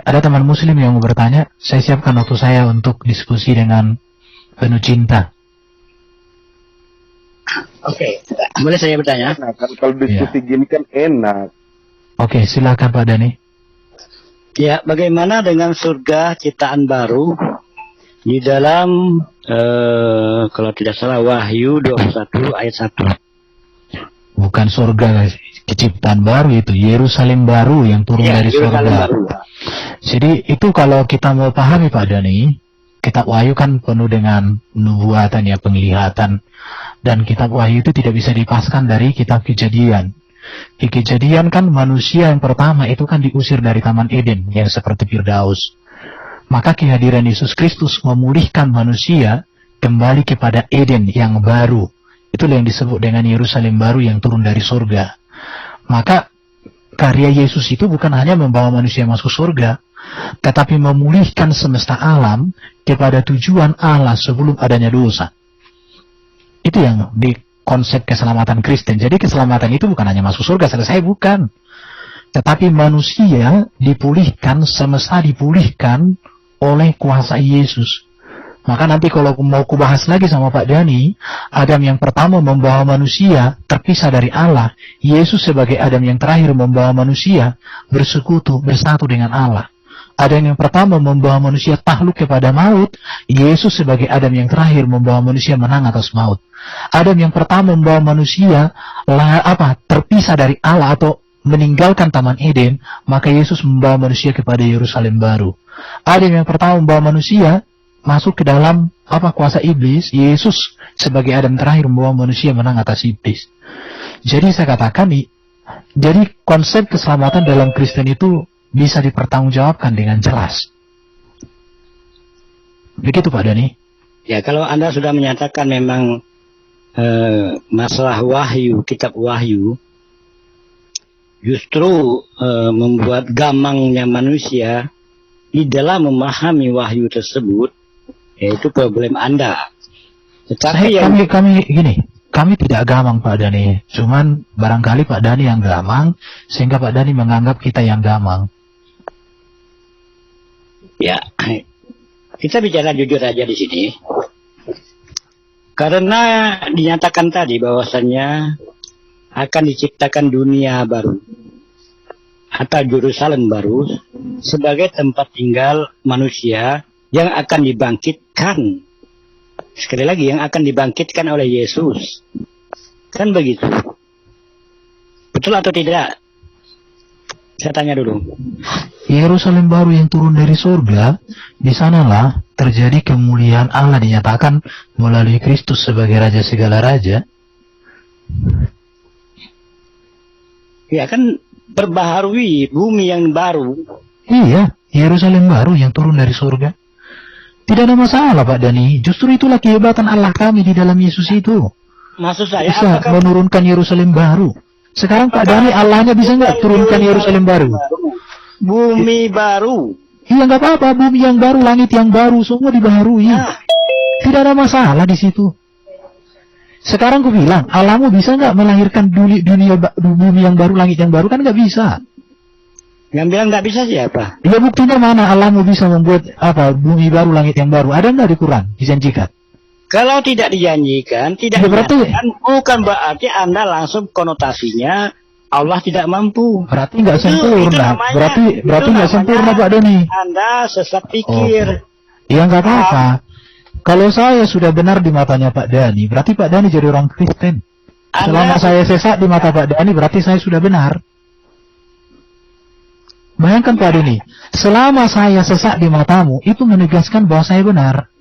Ada teman muslim yang mau bertanya, saya siapkan waktu saya untuk diskusi dengan penuh cinta. Oke, boleh saya bertanya? Nah, kan kalau diskusi gini kan enak. Oke, silakan Pak Dhani. Ya, bagaimana dengan surga ciptaan baru di dalam kalau tidak salah Wahyu 21 ayat 1. Bukan surga, guys. Ciptaan baru itu, Yerusalem baru yang turun dari surga. Jadi itu kalau kita mau pahami Pak Dhani, kitab Wahyu kan penuh dengan nubuatan ya, penglihatan. Dan kitab Wahyu itu tidak bisa dipaskan dari kitab Kejadian. Di Kejadian kan manusia yang pertama itu kan diusir dari Taman Eden yang seperti Firdaus. Maka kehadiran Yesus Kristus memulihkan manusia kembali kepada Eden yang baru. Itulah yang disebut dengan Yerusalem baru yang turun dari surga. Maka karya Yesus itu bukan hanya membawa manusia masuk surga, tetapi memulihkan semesta alam kepada tujuan Allah sebelum adanya dosa. Itu yang di konsep keselamatan Kristen. Jadi keselamatan itu bukan hanya masuk surga selesai, bukan. Tetapi manusia dipulihkan, semesta dipulihkan oleh kuasa Yesus. Maka nanti kalau mau kubahas lagi sama Pak Dhani, Adam yang pertama membawa manusia terpisah dari Allah. Yesus sebagai Adam yang terakhir membawa manusia bersekutu, bersatu dengan Allah. Adam yang pertama membawa manusia takluk kepada maut. Yesus sebagai Adam yang terakhir membawa manusia menang atas maut. Adam yang pertama membawa manusia terpisah dari Allah atau meninggalkan Taman Eden. Maka Yesus membawa manusia kepada Yerusalem baru. Adam yang pertama membawa manusia masuk ke dalam kuasa iblis. Yesus sebagai Adam terakhir membawa manusia menang atas iblis. Jadi saya katakan jadi konsep keselamatan dalam Kristen itu bisa dipertanggungjawabkan dengan jelas. Begitu Pak Dhani. Ya, kalau Anda sudah menyatakan memang masalah Wahyu, kitab Wahyu justru membuat gamangnya manusia di dalam memahami Wahyu tersebut, yaitu problem Anda. Tetapi kami tidak gamang Pak Dhani. Cuman barangkali Pak Dhani yang gamang, sehingga Pak Dhani menganggap kita yang gamang. Ya, kita bicara jujur aja di sini. Karena dinyatakan tadi bahwasannya akan diciptakan dunia baru atau Yerusalem baru sebagai tempat tinggal manusia yang akan dibangkitkan. Sekali lagi, yang akan dibangkitkan oleh Yesus. Kan begitu. Betul atau tidak? Saya tanya dulu. Yerusalem baru yang turun dari surga, di sanalah terjadi kemuliaan Allah dinyatakan melalui Kristus sebagai Raja segala raja. Ya kan, perbaharui bumi yang baru. Iya, Yerusalem baru yang turun dari surga. Tidak ada masalah Pak Dhani. Justru itulah kehebatan Allah kami di dalam Yesus itu. Maksud saya bisa menurunkan Yerusalem baru. Sekarang Pak Dhani, Allahnya bisa nggak turunkan Yerusalem baru? Bumi baru. Iya, nggak apa-apa. Bumi yang baru, langit yang baru, semua dibaharui. Nah. Tidak ada masalah di situ. Sekarang aku bilang, Allahmu bisa nggak melahirkan bumi yang baru, langit yang baru? Kan nggak bisa. Yang bilang nggak bisa siapa? Ya buktinya mana Allahmu bisa membuat bumi baru, langit yang baru? Ada nggak di Quran dijanjikan? Kalau tidak dijanjikan, bukan berarti Anda langsung konotasinya Allah tidak mampu. Berarti nggak sempurna. Berarti nggak sempurna Pak Dhani. Anda sesat pikir. Ya nggak apa-apa. Kalau saya sudah benar di matanya Pak Dhani, berarti Pak Dhani jadi orang Kristen. Selama saya sesat di mata Pak Dhani, berarti saya sudah benar. Bayangkan Pak Dhani, selama saya sesat di matamu, itu menegaskan bahwa saya benar.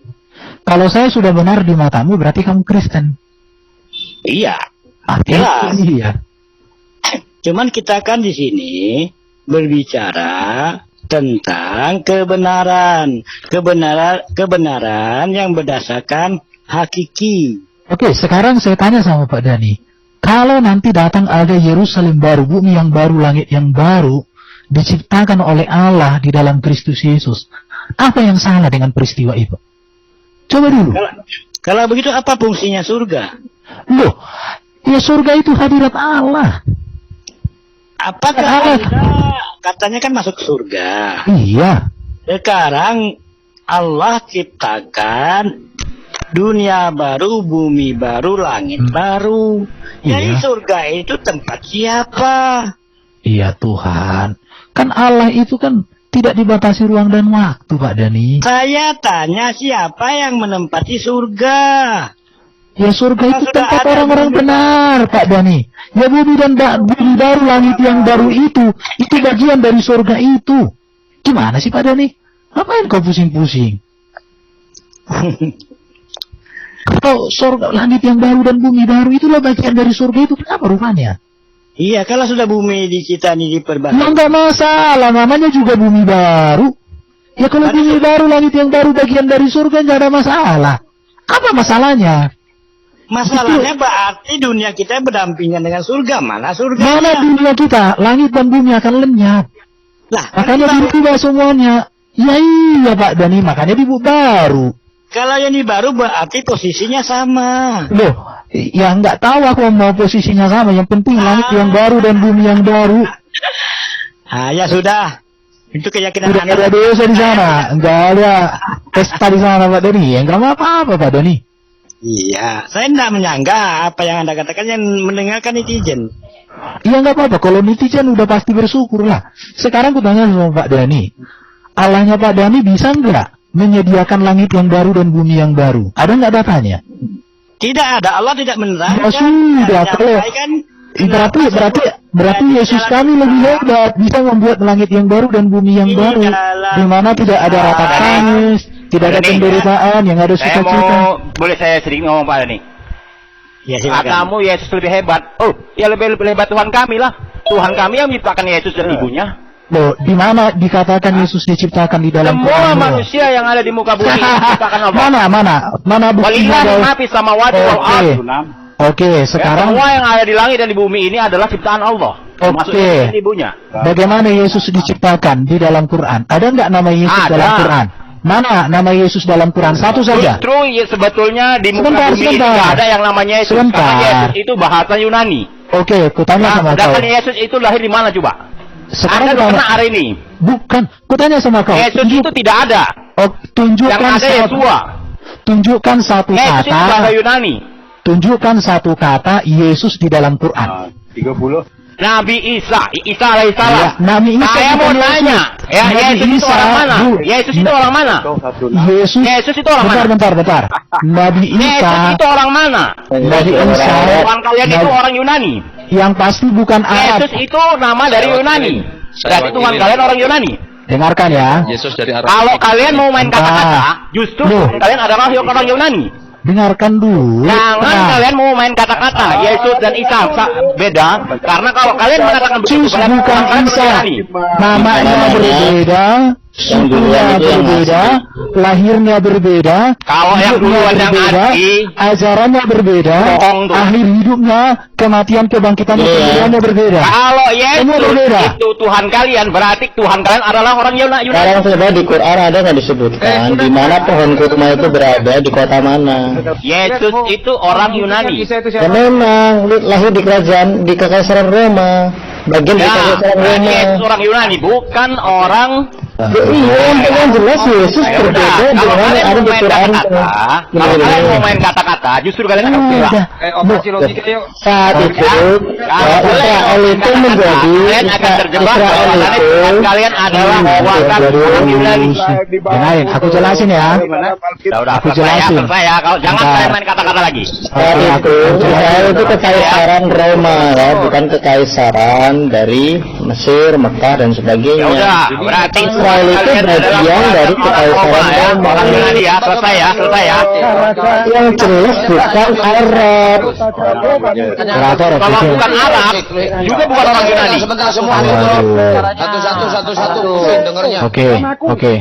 Kalau saya sudah benar di matamu, berarti kamu Kristen. Iya. Jelas. Iya. Cuman kita kan di sini berbicara tentang kebenaran yang berdasarkan hakiki. Oke, sekarang saya tanya sama Pak Dhani. Kalau nanti datang ada Yerusalem baru, bumi yang baru, langit yang baru, diciptakan oleh Allah di dalam Kristus Yesus, apa yang salah dengan peristiwa itu? Coba dulu. Kalau begitu apa fungsinya surga? Loh, ya surga itu hadirat Allah. Apakah Anda, katanya kan masuk surga. Iya. Sekarang Allah ciptakan dunia baru, bumi baru, langit baru. Jadi Iya. surga itu tempat siapa? Iya Tuhan. Kan Allah itu kan tidak dibatasi ruang dan waktu, Pak Dani. Saya tanya siapa yang menempati surga? Ya surga Kalau itu sudah tempat ada orang-orang bumi benar, Pak Dani. Ya bumi dan bumi baru, langit yang baru itu bagian dari surga itu. Gimana sih Pak Dani? Ngapain kau pusing-pusing? Kalau surga, langit yang baru dan bumi baru itulah bagian dari surga itu, kenapa rupanya? Iya, kalau sudah bumi di kita ini diperbaiki. Ya enggak masalah, namanya juga bumi baru. Ya kalau bumi baru, langit yang baru bagian dari surga enggak ada masalah. Apa masalahnya? Masalahnya berarti dunia kita berdampingan dengan surga. Mana surga? Mana dunia kita? Langit dan bumi akan lenyap. Lah, Makanya dirubah semuanya. Ya iya Pak Dani, makanya dibuat baru. kalau yang di baru berarti posisinya sama. Loh, ya nggak tahu aku mau posisinya sama. Yang penting langit yang baru dan bumi yang baru. Ah, ya sudah. Itu keyakinan Udah Anda. ada dosa di sana, nggak ada pesta di sana Pak Dani. Ya nggak apa-apa Pak Dani. Iya, saya tidak menyangka apa yang Anda katakan yang mendengarkan netizen. Iya nggak apa-apa. Kalau netizen udah pasti bersyukur lah. Sekarang aku tanya sama Pak Dani. Allahnya Pak Dani bisa nggak menyediakan langit yang baru dan bumi yang baru? Ada nggak datanya? Tidak ada, Allah tidak menerangkan. Ya sudah, kalau berarti Yesus kami lebih hebat, bisa membuat langit yang baru dan bumi yang baru, di mana tidak ada rata tangis, tidak ada penderitaan, yang ada sukacita. Boleh saya sedikit ngomong Pak Dani? Ya, silakan. Katamu Yesus lebih hebat. Oh, ya lebih hebat Tuhan kami lah. Tuhan kami yang menciptakan Yesus dan ibunya. Loh, di mana dikatakan Yesus diciptakan di dalam Semua Quran? manusia yang ada di muka bumi diciptakan Allah. Mana buktinya? Walillahi ma fis samawati wal ardh. Oke, sekarang Semua yang ada di langit dan di bumi ini adalah ciptaan Allah. Termasuk Yesus dan ibunya. bagaimana Yesus diciptakan di dalam Quran? Ada nggak nama Yesus Ada. dalam Quran? Mana nama Yesus dalam Quran? Satu saja. Justru ya, sebetulnya di muka Sebentar, bumi ini sebentar. tidak ada yang namanya Yesus. Sebentar. Karena Yesus itu bahasa Yunani. Oke, kutanya sama kau. Sedangkan Yesus itu lahir di mana coba? Sekarang Anda kutanya, pernah hari ini? bukan, kutanya sama kau. Yesus itu tidak ada. Oh, tunjukkan Yang ada Yesua. tunjukkan satu Yesus itu bahasa kata. Yunani. Tunjukkan satu kata Yesus di dalam Quran. 30. Nabi Isa alaihissalam. Ya, Nabi Isa Saya mau bukan Yesus. nanya, ya Nabi Yesus itu Isa, orang mana? Bu. Yesus itu orang mana? Yesus. Yesus itu orang mana? Bentar. Nabi Yesus Isa. itu orang mana? Nabi Isa. Tuhan kalian itu orang Yunani. Yang pasti bukan Arab. Yesus itu nama dari Yunani. Berarti Tuhan kalian orang Yunani. Dengarkan ya. Yesus dari Arab. Kalau kalian mau main Bentar. kata-kata, justru Loh. Tuhan kalian adalah orang Yunani. Dengarkan dulu. Jangan Nah, kalian mau main kata-kata Yesus dan Isa beda. Karena kalau kalian mengatakan begitu, Yesus kalian bukan kalian Isa. Yunani. Namanya berbeda, sukunya berbeda, lahirnya berbeda, Kalau yang hidupnya duluan yang berbeda, asli, ajarannya berbeda, bohong tuh. akhir hidupnya, kematian, kebangkitannya, kemuliaannya berbeda. Kalau Semua Yesus berbeda. itu Tuhan kalian, berarti Tuhan kalian adalah orang Yunani. Sekarang coba di Quran ada nggak disebutkan di mana pohon kurma itu berada, di kota mana? Yesus itu orang Yunani. Ya memang lahir di kerajaan di kekaisaran Roma, bagian dari Ya, kekaisaran berarti Roma. Yesus orang Yunani, bukan orang. Ya, iya, yang jelas Yesus Ya udah, berbeda kalau dengan kalian yang ada mau di main Quran. kata-kata, kalau kalian mau main kata-kata, justru kalian akan kira. Operasi logika yuk. Saat itu Israel itu menjadi Kalian akan terjebak Israel bahwa itu kalian adalah bukan orang Yunani. Dengarin, aku jelasin ya. Udah, Aku selesai ya, jelasin. selesai ya. Kalau jangan Bentar. kalian main kata-kata lagi. saat itu Israel itu kekaisaran Roma ya, bukan kekaisaran dari Mesir, Mekah dan Ya sebagainya. udah, berarti Israel itu kalian adalah bagian dari orang kekaisaran Roma ya, Roma. orang Yunani ya. Selesai ya, selesai ya. Yang jelas bukan Arab. Operator, Kalau oke. bukan Arab, juga bukan orang Yunani. Sebentar semua Waduh. satu dengernya. Oke.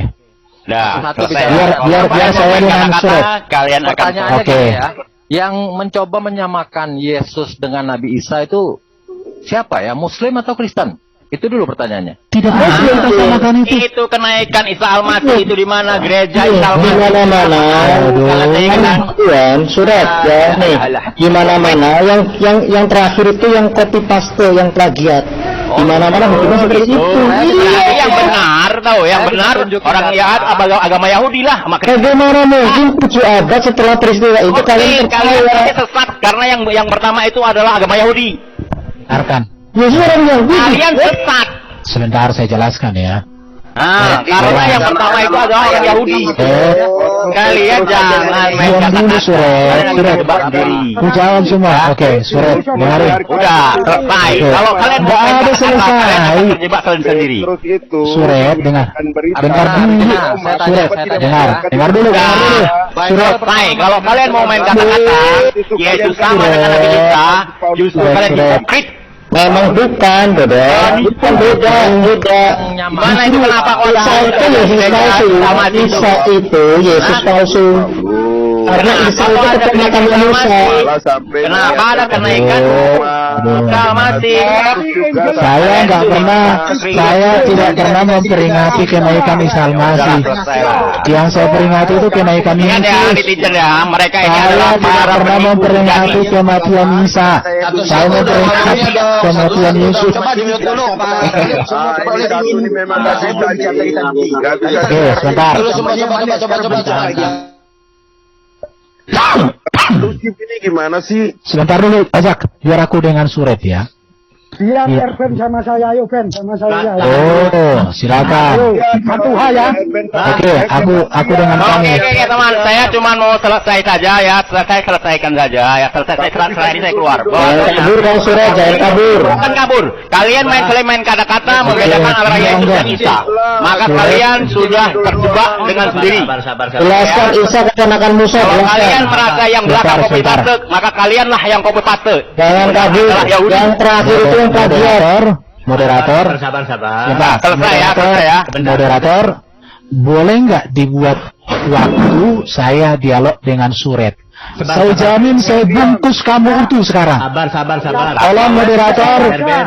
Nah, Satu selesai. bicara. Kalau Biar kalian saya mau main dengan kata-kata, surat. kalian akan Pertanyaannya Oke. gini ya, yang mencoba menyamakan Yesus dengan Nabi Isa itu siapa ya? Muslim atau Kristen? Itu dulu pertanyaannya. Tidak bisa kita samakan itu. itu kenaikan Isa Al-Masih itu di mana gereja Isa Di Al-Masih? mana-mana. Kalau saya katakan, Tuhan, surat ya nih. Di mana-mana yang terakhir itu yang copy paste, yang plagiat. Di mana-mana hukumnya seperti itu. Berarti yang benar tahu, yang benar orang ya agama Yahudi lah. Bagaimana mungkin 7 abad setelah peristiwa itu kalian sesat karena yang pertama itu adalah agama Yahudi. Arkan. Yesus orang Yahudi. Kalian sesat. Sebentar saya jelaskan ya. Karena yang pertama itu adalah orang Yahudi. Kalian jangan main kata-kata. Surat. Ku jawab semua. Oke, Surat. Dengarin. Udah selesai. Kalau kalian nggak ada selesai. Terjebak kalian sendiri. Terus itu. Surat, dengar. Dengar dulu. Surat, dengar dulu. Surat. Selesai. Kalau kalian mau main kata-kata, Yesus sama dengan Nabi Isa, justru kalian hipokrit. Memang bukan, beda. Bukan beda. Mana itu kenapa orang Isa itu Yesus palsu. Karena Isa itu keponakan Musa. Kenapa ada kenaikan? Masih. Saya tidak pernah memperingati kenaikan Isa Al-Masih. Yang saya peringati itu kenaikan Yesus. Mereka ini Saya adalah tidak para pernah memperingati kematian Isa. Saya memperingati kematian Yesus. Oke, sebentar. Lu ini gimana sih? Sebentar dulu, Ajak. Biar aku dengan Surat ya. Siap, Iya. Ben sama saya, ayo Ben sama saya. Oh, silakan. Satu hal ya. Oke, aku dengan kamu. Oke, teman. Saya cuma mau selesai saja ya. Selesaikan saja ya. Setelah ini saya keluar. Kabur kan Surat, jangan kabur. Bukan kabur. Kalian main kata-kata membedakan antara Yesus dan Isa. Maka kalian sudah terjebak dengan sendiri. Jelaskan Isa keponakan Musa. Kalau kalian Jelaskan. merasa yang belakang copy paste, maka kalianlah yang copy paste. Jangan kabur. Yang terakhir itu yang plagiat. Moderator. Sabar. Sebentar. Selesai ya. Moderator, boleh nggak dibuat waktu saya dialog dengan Surat? Saya jamin saya bungkus kamu utuh sekarang. Sabar. Tolong moderator,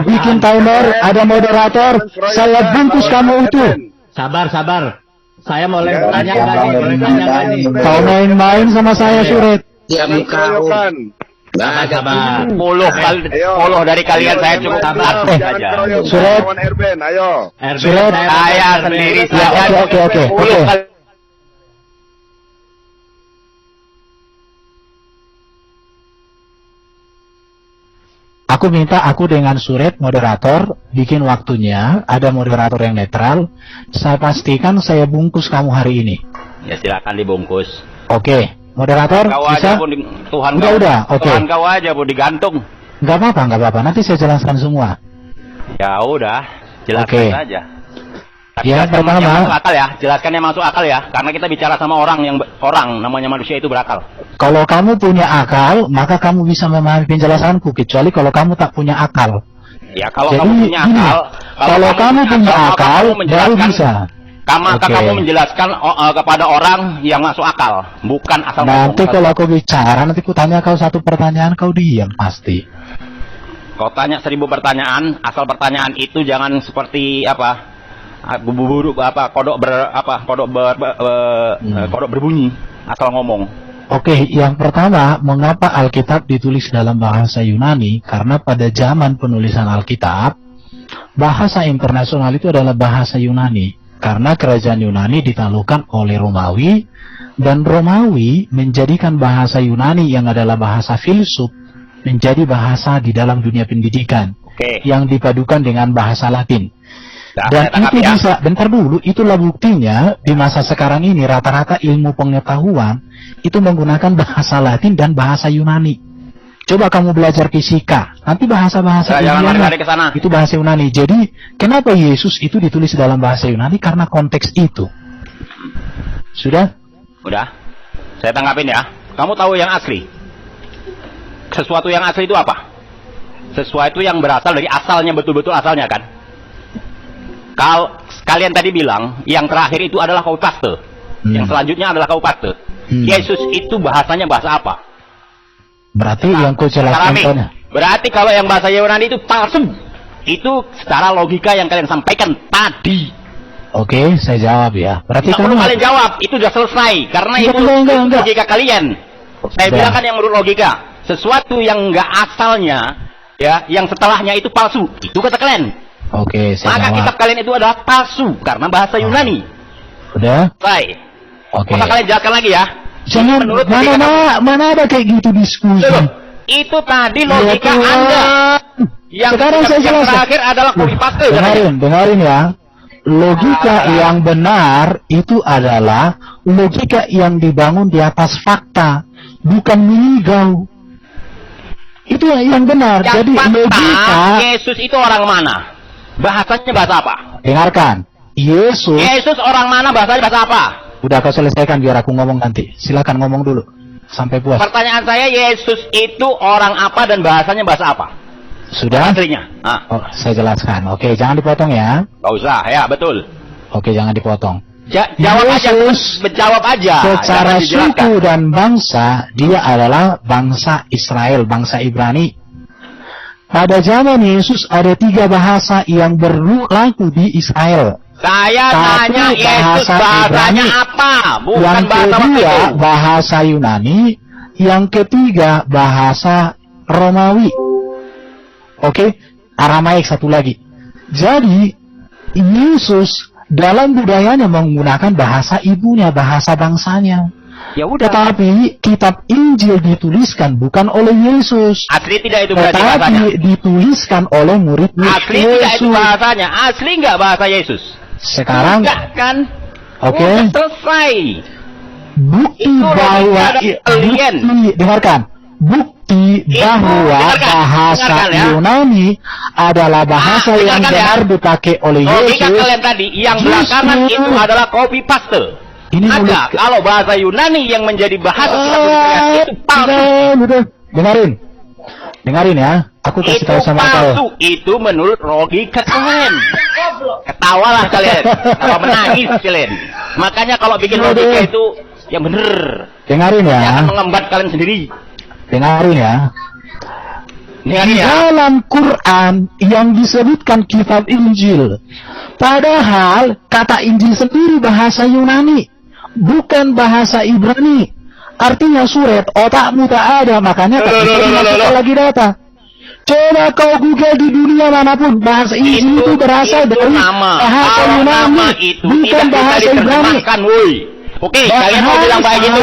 bikin timer. Ada moderator, saya bungkus kamu utuh. Sabar. Saya mau tanya lagi. Kau main-main sama saya, Surat. Ya muka. Sabar. 10 dari kalian saya cukup saja. Surat. Erben, ayo. Surat. Saya sendiri Ya, saja. oke. 10 kali. Aku minta aku dengan Surat moderator bikin waktunya, ada moderator yang netral. Saya pastikan saya bungkus kamu hari ini. Ya silakan dibungkus. Oke, moderator Kau bisa? aja pun Tuhan Udah, oke. Tuhan kau aja pun digantung. Nggak apa-apa. Nanti saya jelaskan semua. Ya udah, jelaskan Oke. saja. Ya, Jelaskan pertama. yang masuk akal ya, jelaskan yang masuk akal ya, karena kita bicara sama orang namanya manusia itu berakal. Kalau kamu punya akal, maka kamu bisa memahami penjelasanku. Kecuali kalau kamu tak punya akal. Ya kalau Jadi, kamu punya gini, akal, kalau kamu punya akal, baru bisa. Maka Oke. kamu menjelaskan kepada orang yang masuk akal, bukan asal Nanti ngomong. kalau aku bicara, nanti ku tanya kau satu pertanyaan, kau diam pasti. Kau tanya 1000 pertanyaan, asal pertanyaan itu jangan seperti apa? Kodok berbunyi asal ngomong. Oke, yang pertama, mengapa Alkitab ditulis dalam bahasa Yunani? Karena pada zaman penulisan Alkitab, bahasa internasional itu adalah bahasa Yunani. Karena kerajaan Yunani ditaklukkan oleh Romawi, dan Romawi menjadikan bahasa Yunani yang adalah bahasa filsuf menjadi bahasa di dalam dunia pendidikan, Oke. yang dipadukan dengan bahasa Latin. Nah, Dan saya tangkap itu ya. bisa, bentar dulu, itulah buktinya di masa sekarang ini rata-rata ilmu pengetahuan itu menggunakan bahasa Latin dan bahasa Yunani. Coba kamu belajar fisika, nanti bahasa-bahasa Jangan Yunani lari ke sana. itu bahasa Yunani. Jadi, kenapa Yesus itu ditulis dalam bahasa Yunani? Karena konteks itu. Sudah? Udah. Saya tanggapin ya. Kamu tahu yang asli? Sesuatu yang asli itu apa? Sesuatu yang berasal dari asalnya, betul-betul asalnya kan? Kalau kalian tadi bilang yang terakhir itu adalah copy paste, yang selanjutnya adalah copy paste. Yesus itu bahasanya bahasa apa? Berarti yang ku jelaskan tadi. Berarti kalau yang bahasa Yunani itu palsu. Itu secara logika yang kalian sampaikan tadi. Oke, saya jawab ya. Berarti Tidak perlu kamu kalian jawab, itu sudah selesai karena itu Enggak. logika kalian. Saya Sudah. bilang kan yang menurut logika, sesuatu yang enggak asalnya, ya, yang setelahnya itu palsu. Itu kata kalian. Oke, saya Maka jawab. kitab kalian itu adalah palsu karena bahasa Yunani. Udah? Baik. Oke. Maka kalian jelaskan lagi ya. Jangan, Menurut mana ada kayak gitu diskusi. Loh, itu tadi logika Ya Tuhan. Anda. Yang Sekarang saya yang jelaskan. terakhir adalah copy paste. Dengarin ya. Logika yang benar itu adalah logika yang dibangun di atas fakta, bukan mengigau. Itu yang benar. Yang Jadi fakta, logika. Yesus itu orang mana? Bahasanya bahasa apa? Dengarkan. Yesus orang mana? Bahasanya bahasa apa? Udah kau selesaikan biar aku ngomong nanti. Silakan ngomong dulu sampai puas. Pertanyaan saya, Yesus itu orang apa dan bahasanya bahasa apa? Sudah? Aslinya. Oh, saya jelaskan. Oke, jangan dipotong ya. Gak usah, ya betul. Oke, jangan dipotong. Jawab aja, Yesus menjawab aja. Secara Jangan dijelaskan. suku dan bangsa, dia adalah bangsa Israel, bangsa Ibrani. Pada zaman Yesus ada 3 bahasa yang berlaku di Israel. Saya Satu, tanya Yesus bahasa bahasanya Ibrani. apa? Bukan Yang bahasa waktu kedua, itu. bahasa Yunani. Yang ketiga, bahasa Romawi. Oke, Aramaik satu lagi. Jadi, Yesus dalam budayanya menggunakan bahasa ibunya, bahasa bangsanya. Ya udah. Tetapi kitab Injil dituliskan bukan oleh Yesus, Asli tidak itu berarti bahasanya. tetapi dituliskan oleh murid Asli tidak itu Yesus. bahasanya. Asli nggak bahasa Yesus? Sekarang, Enggak kan? oke, Udah selesai. bukti Itu bahwa logika ada alien. dengarkan, bukti bahwa bahasa dengarkan ya. Yunani adalah bahasa yang dengarkan ya. benar dipakai oleh Logika Yesus. kalian tadi yang Justru- belakangan itu adalah copy paste. Ini Ada mulut- kalau bahasa Yunani yang menjadi bahasa kitab tulisan itu palsu. Udah. Dengarin ya. Aku kasih Itu tahu sama kau. palsu. Itu menurut logika kalian. Ketawalah kalian. Ketawa menangis kalian. Makanya kalau bikin logika itu yang bener. Dengarin ya. Jangan mengembat kalian sendiri. Dengarin ya. Dengarin Di ya. dalam Quran yang disebutkan kitab Injil. Padahal kata Injil sendiri bahasa Yunani, bukan bahasa Ibrani. Artinya suret, otakmu tak ada, makanya tak bisa dimasukkan lagi data. Coba kau Google di dunia manapun, bahasa Injil itu berasal dari nama. bahasa Kalau Yunani, nama itu bukan tidak bisa bahasa Ibrani. diterjemahkan, woi. Oke, kalian mau bilang kayak gitu?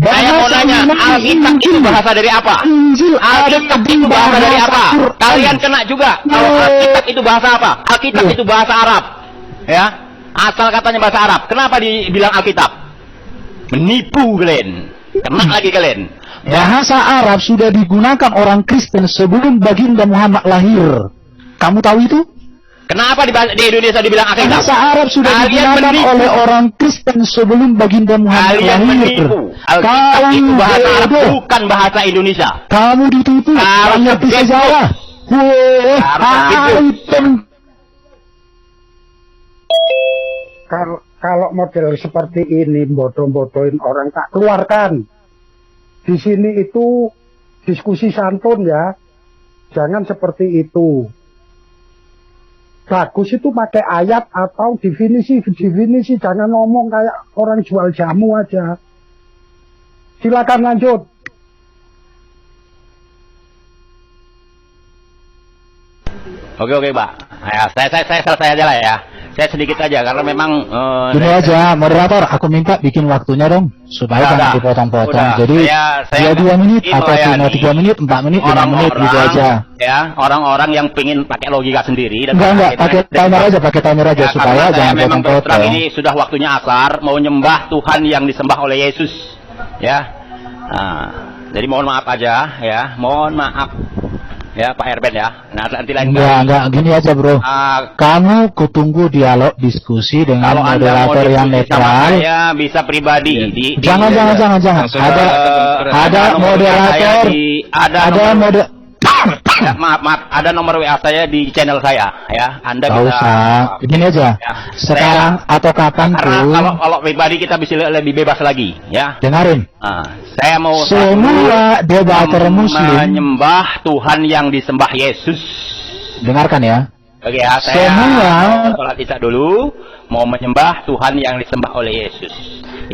Saya mau nanya, Alkitab itu bahasa dari apa? Injil ada Alkitab di itu bahasa dari apa? Quran. Kalian kena juga. Kalau Alkitab itu bahasa apa? Alkitab itu bahasa Arab. Ya, asal katanya bahasa Arab. Kenapa dibilang Alkitab? Menipu kalian. Kena lagi kalian. Bahasa Arab sudah digunakan orang Kristen sebelum baginda Muhammad lahir. Kamu tahu itu? Kenapa di Indonesia dibilang Alkitab? Bahasa Arab sudah Kalian digunakan menipu. oleh orang Kristen sebelum baginda Muhammad Kalian lahir. menipu. Alkitab itu bahasa Arab, bukan bahasa Indonesia. Kamu ditipu. Harus Hanya bisa begitu. salah. Harus begitu. Kalau model seperti ini bodoh-bodohin orang tak keluarkan. Di sini itu diskusi santun ya. Jangan seperti itu. Bagus itu pakai ayat atau definisi, jangan ngomong kayak orang jual jamu aja. Silakan lanjut. Oke, Pak. Ya, saya selesai aja lah ya. Saya sedikit aja karena memang Gini aja, moderator, aku minta bikin waktunya dong, supaya Udah, jangan dipotong-potong. udah. Jadi Saya 2 menit ini atau melayani 3 menit, 4 menit, 5 menit gitu aja. Ya, orang-orang yang pingin pakai logika sendiri Enggak, pakai timer aja Ya, supaya karena saya jangan memang terus terang potong-potong. ini sudah waktunya asar, mau nyembah Tuhan yang disembah oleh Yesus. Ya. Nah, jadi mohon maaf aja ya, mohon maaf. Ya, Pak Erben ya. Nah, nanti lain Enggak, gini aja bro. Kamu kutunggu dialog diskusi dengan kalau Anda mau moderator yang diskusi sama netral. saya bisa pribadi di Jangan. Ada moderator, maaf, ada nomor WA saya di channel saya ya. Anda Gak bisa usah. Gini aja. Ya, Sekarang atau kapan karena pun. kalau pribadi kita bisa lebih bebas lagi ya. Dengarin. Saya mau Semua debater muslim. menyembah Tuhan yang disembah Yesus. Dengarkan ya. Oke ya, saya Semua. sholat isya dulu, mau menyembah Tuhan yang disembah oleh Yesus.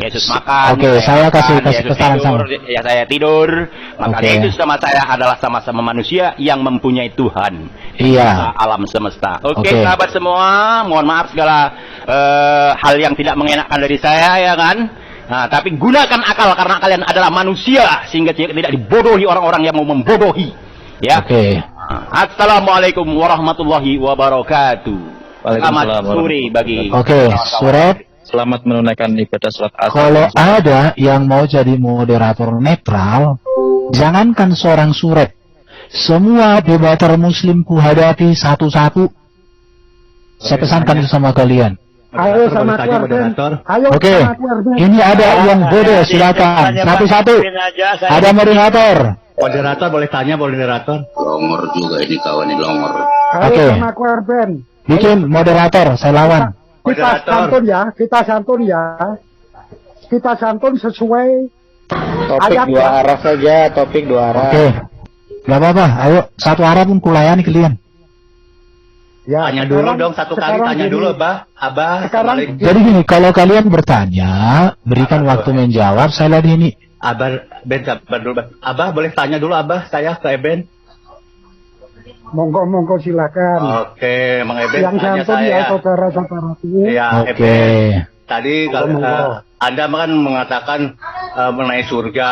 Yesus makan, Oke, saya kasih Yesus saran tidur, sama. ya saya tidur. Maka Oke. Yesus sama saya adalah sama-sama manusia yang mempunyai Tuhan. Iya. Alam semesta. Oke, Oke. sahabat semua, mohon maaf segala hal yang tidak mengenakan dari saya, ya kan? Nah, tapi gunakan akal karena kalian adalah manusia sehingga tidak dibodohi orang-orang yang mau membodohi. Ya. Oke. Assalamualaikum warahmatullahi wabarakatuh. Selamat sore bagi Oke, surat. Selamat menunaikan ibadah sholat asar. Kalau ada yang mau jadi moderator netral, jangankan seorang suret. Semua debater muslim kuhadapi satu-satu. Saya pesankan itu sama kalian. Ayo sama keluarga. Ayo Oke, sama keluarga. ini ada yang bodoh, silakan. Satu-satu. Ada moderator. Moderator boleh tanya, moderator. Longor juga ini kawan ini longor. Ayo Oke. sama keluarga. Bikin moderator, saya lawan. Kita Moderator. santun ya, kita santun ya. Kita santun sesuai Topik ayat dua ya. arah saja, topik dua arah. Oke. Gak apa-apa, ayo satu arah pun kulayani kalian. Ya, Tanya dulu sekarang- dong, satu kali sekarang tanya gini. dulu, Abah. Abah, Sekarang Assalamualaikum. Jadi gini, kalau kalian bertanya, berikan waktu menjawab, saya ladeni. Abah, Ben, sabar dulu, Abah. Abah, boleh tanya dulu, Abah, saya ke Eben. monggo silakan. Oke, Mang Eben, Yang tanya santun ya saya. saudara-saudaraku. Iya, Oke. Eben. Tadi kalau Monggo. Anda kan mengatakan mengenai surga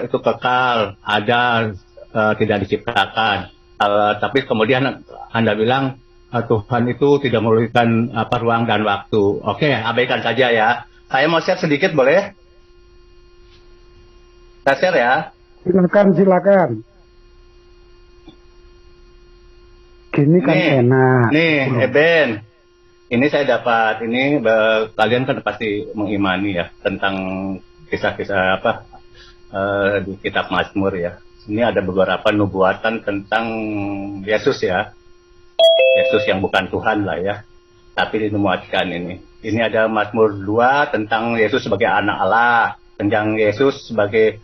itu kekal, ada tidak diciptakan. Tapi kemudian Anda bilang Tuhan itu tidak memerlukan ruang dan waktu. Oke, abaikan saja ya. Saya mau share sedikit boleh? Saya share ya. Silakan. Gini kan Nih, enak. Nih, Eben. Ini saya dapat kalian kan pasti mengimani ya tentang kisah-kisah di kitab Mazmur ya. Ini ada beberapa nubuatan tentang Yesus ya. Yesus yang bukan Tuhan lah ya. Tapi dinubuatkan ini. Ini ada Mazmur 2 tentang Yesus sebagai anak Allah, tentang Yesus sebagai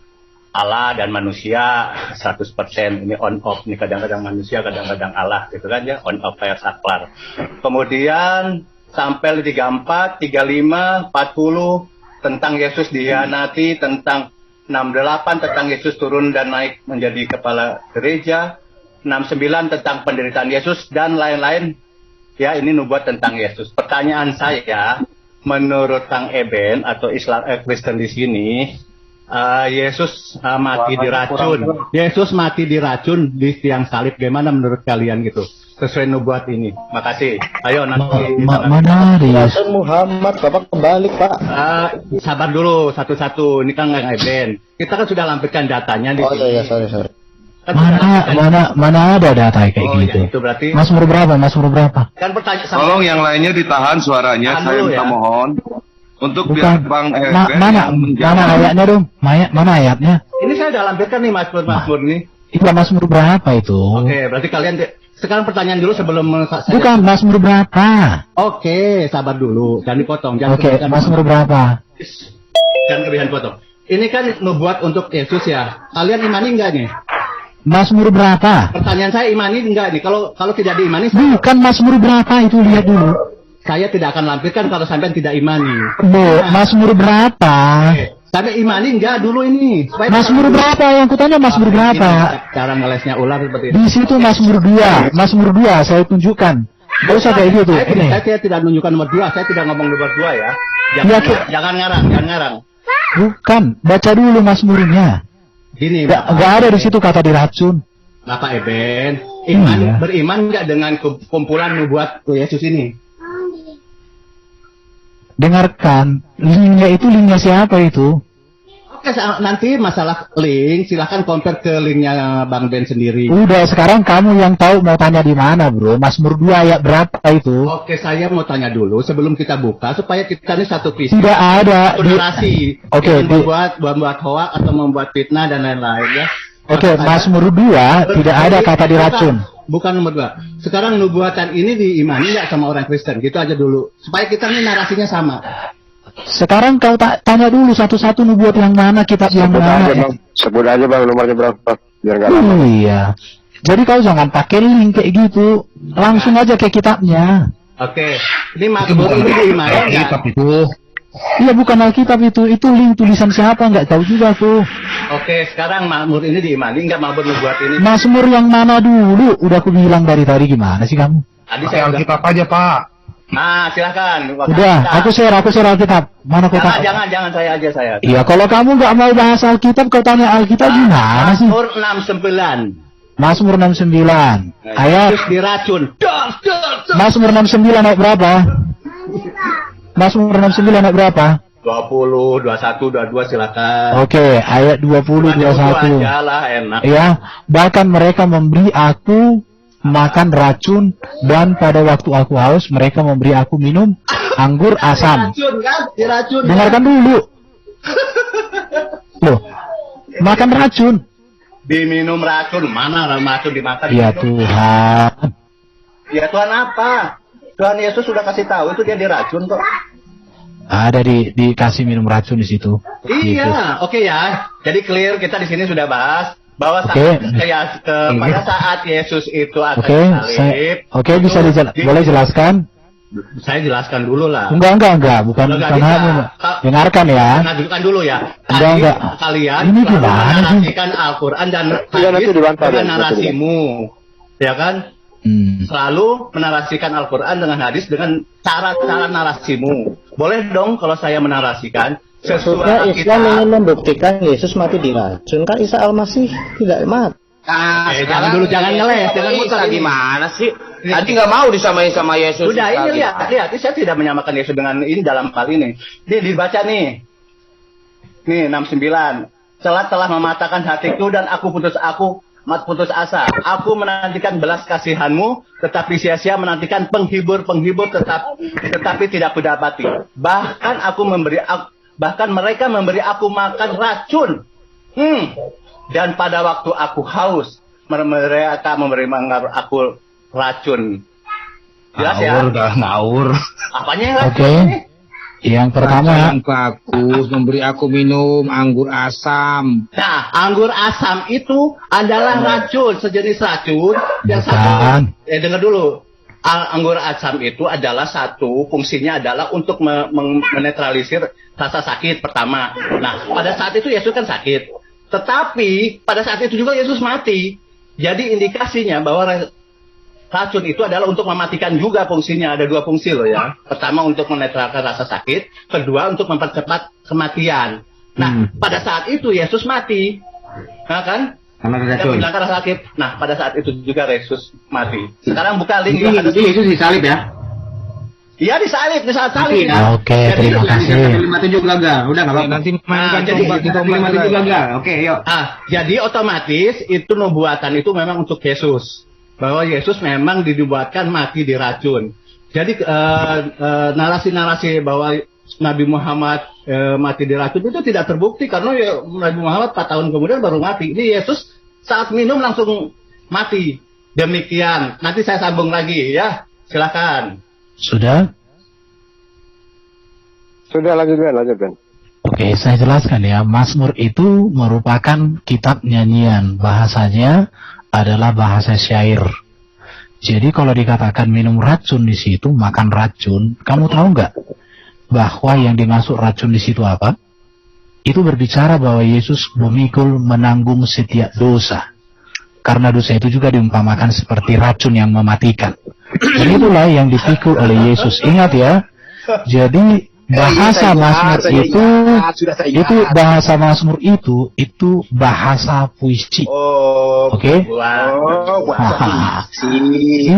Allah dan manusia 100%. Ini on off nih, kadang-kadang manusia, kadang-kadang Allah gitu kan ya, on off kayak saklar. Kemudian sampai 34, 35, 40 tentang Yesus dihianati, tentang 68 tentang Yesus turun dan naik menjadi kepala gereja, 69 tentang penderitaan Yesus dan lain-lain. Ya, ini nubuat tentang Yesus. Pertanyaan saya, menurut Kang Eben atau Islam Kristen di sini, Yesus mati diracun. Yesus mati diracun di tiang salib. Gimana menurut kalian gitu? Sesuai nubuat ini. Makasih. Ayo nanti. Mana Rias? Hasan Muhammad, Bapak kembali, Pak. Sabar dulu satu-satu. Ini kan Kang Eben. Kita kan sudah lampirkan datanya di Oh sini. iya, sorry. Kan sudah- Mana ada data kayak Oh, gitu? ya, itu berarti Mazmur berapa? kan pertanyaan Tolong yang lainnya ditahan suaranya, Tahan saya dulu minta ya. mohon. Untuk Bukan. biar Bang Eben Mana yang menjawab. ayatnya dong? Mana ayatnya? Ini saya sudah lampirkan nih Mazmur nih. Iya, Mazmur berapa itu? Oke, berarti kalian sekarang pertanyaan dulu sebelum saya. Bukan, Mazmur berapa? Oke, sabar dulu. Jangan dipotong. Jangan Oke, kebanyakan Mazmur potong. berapa? Jangan kebanyakan potong. Ini kan nubuat untuk Yesus ya. Kalian imani enggak nih? Mazmur berapa? Pertanyaan saya imani enggak nih? Kalau tidak diimani, Bukan Mazmur berapa itu, lihat dulu. saya tidak akan lampirkan kalau sampai tidak imani. Bu, Mazmur berapa? Sampai imani enggak dulu ini? Supaya Mazmur berapa? Yang kutanya Mazmur berapa? Ini cara ngelesnya ular seperti ini. Di situ Mazmur 2. Mazmur 2 saya tunjukkan. Gak usah kayak gitu. Ini. Saya tidak menunjukkan nomor 2, saya tidak ngomong nomor 2 ya. Ya, Jangan ngarang. Bukan, baca dulu Mazmurnya. Gini, Gak ada di situ kata diracun. Bapak Eben, Iya. beriman nggak dengan kumpulan nubuat Yesus ini? Dengarkan, linknya siapa itu? Oke, nanti masalah link, silahkan compare ke linknya Bang Ben sendiri. Udah, sekarang kamu yang tahu mau tanya di mana, bro. Mazmur 2 ayat berapa itu? Oke, saya mau tanya dulu sebelum kita buka supaya kita ini satu visi. Tidak ada. Satu narasi. Oke, Jangan membuat hoak atau membuat fitnah dan lain-lain ya. Oke, Mazmur 2 tidak ada kata diracun. Bukan nomor 2. Sekarang nubuatan ini diimani nggak sama orang Kristen? Gitu aja dulu. Supaya kita ini narasinya sama. Sekarang kau tanya dulu satu-satu nubuat yang mana, kitab yang mana. Sebut aja Bang nomornya berapa, biar nggak lama. Iya. Jadi kau jangan pakai link kayak gitu. Langsung aja ke kitabnya. Oke. Ini Mazmur ini diimani nggak? Itu Iya, bukan Alkitab itu link tulisan siapa nggak tahu juga aku. Oke, sekarang Mazmur ini diimani nggak Mazmur nubuat ini? Mazmur yang mana dulu? Udah aku bilang dari tadi, gimana sih kamu? Tadi saya Alkitab aja, Pak. Nah, silakan. Udah, aku share Alkitab. Mana kau tahu? Jangan saya aja. Iya, kalau kamu nggak mau bahas Alkitab, kau tanya Alkitab gimana sih? Mazmur 69. Mazmur 69 ayat Yesus diracun. Mazmur 69 ayat berapa? Mazmur 69 ayat berapa? 20, 21, 22 silakan. Oke, ayat 20, 21. Ajalah, enak. Ya, bahkan mereka memberi aku makan racun, dan pada waktu aku haus mereka memberi aku minum anggur asam. Diracun kan? Diracun. Dengarkan dulu. Loh, makan racun. Diminum racun, mana racun dimakan? Ya diminum. Tuhan. Ya Tuhan apa? Tuhan Yesus sudah kasih tahu itu dia diracun kok. Ada dikasih minum racun di situ. Iya, oke ya. Jadi clear, kita di sini sudah bahas bahwa pada saat Yesus itu akan disalib. Oke, bisa boleh jelaskan? Saya jelaskan dulu lah. Enggak, bukan hanya. Dengarkan ya. Lanjutkan dulu ya. Enggak. Kalian Ini gimana sih? menarasikan Al-Quran dan hadis dengan narasimu, ya kan? Selalu menarasikan Al-Quran dengan hadis dengan cara-cara narasimu. Boleh dong kalau saya menarasikan. Maksudnya Islam ingin membuktikan Yesus mati diracun, kan Isa Al-Masih tidak mati. Jangan ngeles, jangan muter. Gimana sih? Tadi nggak mau disamain sama Yesus. Sudah, ini lihat, saya tidak menyamakan Yesus dengan ini dalam hal ini. Dia dibaca nih 69. Telah mematakan hatiku dan aku putus asa. Aku menantikan belas kasihanmu, tetapi sia-sia menantikan penghibur tetapi tidak kudapati. Bahkan mereka memberi aku makan racun. Dan pada waktu aku haus, mereka memberi aku racun. Jelas ya? Ngawur. Apanya yang racun? Oke. Yang pertama, yang bagus memberi aku minum anggur asam. Nah, anggur asam itu adalah racun, sejenis racun yang bukan. Dengar dulu. Anggur asam itu adalah fungsinya adalah untuk menetralisir rasa sakit pertama. Nah, pada saat itu Yesus kan sakit. Tetapi pada saat itu juga Yesus mati. Jadi indikasinya bahwa racun itu adalah untuk mematikan juga fungsinya. Ada 2 fungsi loh ya. Pertama untuk menetralkan rasa sakit. Kedua untuk mempercepat kematian. Nah, pada saat itu Yesus mati. Nah kan? Karena racun. Rasa sakit. Nah, pada saat itu juga Yesus mati. Sekarang buka link. Ini Yesus disalib ya? Iya disalib, di saat salib. Oke, terima kasih. 57 gagal. Udah nggak apa-apa. Nanti mainkan kita 57 gagal. Oke, yuk. Jadi otomatis itu nubuatan itu memang untuk Yesus. Bahwa Yesus memang dinubuatkan mati diracun. Jadi narasi-narasi bahwa Nabi Muhammad mati diracun itu tidak terbukti karena Nabi Muhammad 4 tahun kemudian baru mati. Ini Yesus saat minum langsung mati. Demikian. Nanti saya sambung lagi ya. Silakan. Sudah, lanjut Ben. Oke, saya jelaskan ya. Mazmur itu merupakan kitab nyanyian. Bahasanya adalah bahasa syair. Jadi kalau dikatakan minum racun di situ, makan racun, kamu tahu nggak bahwa yang dimaksud racun di situ apa? Itu berbicara bahwa Yesus memikul menanggung setiap dosa. Karena dosa itu juga diumpamakan seperti racun yang mematikan. Dan itulah yang dipikul oleh Yesus. Ingat ya. Jadi bahasa Mazmur itu bahasa Mazmur itu bahasa puisi. Oke?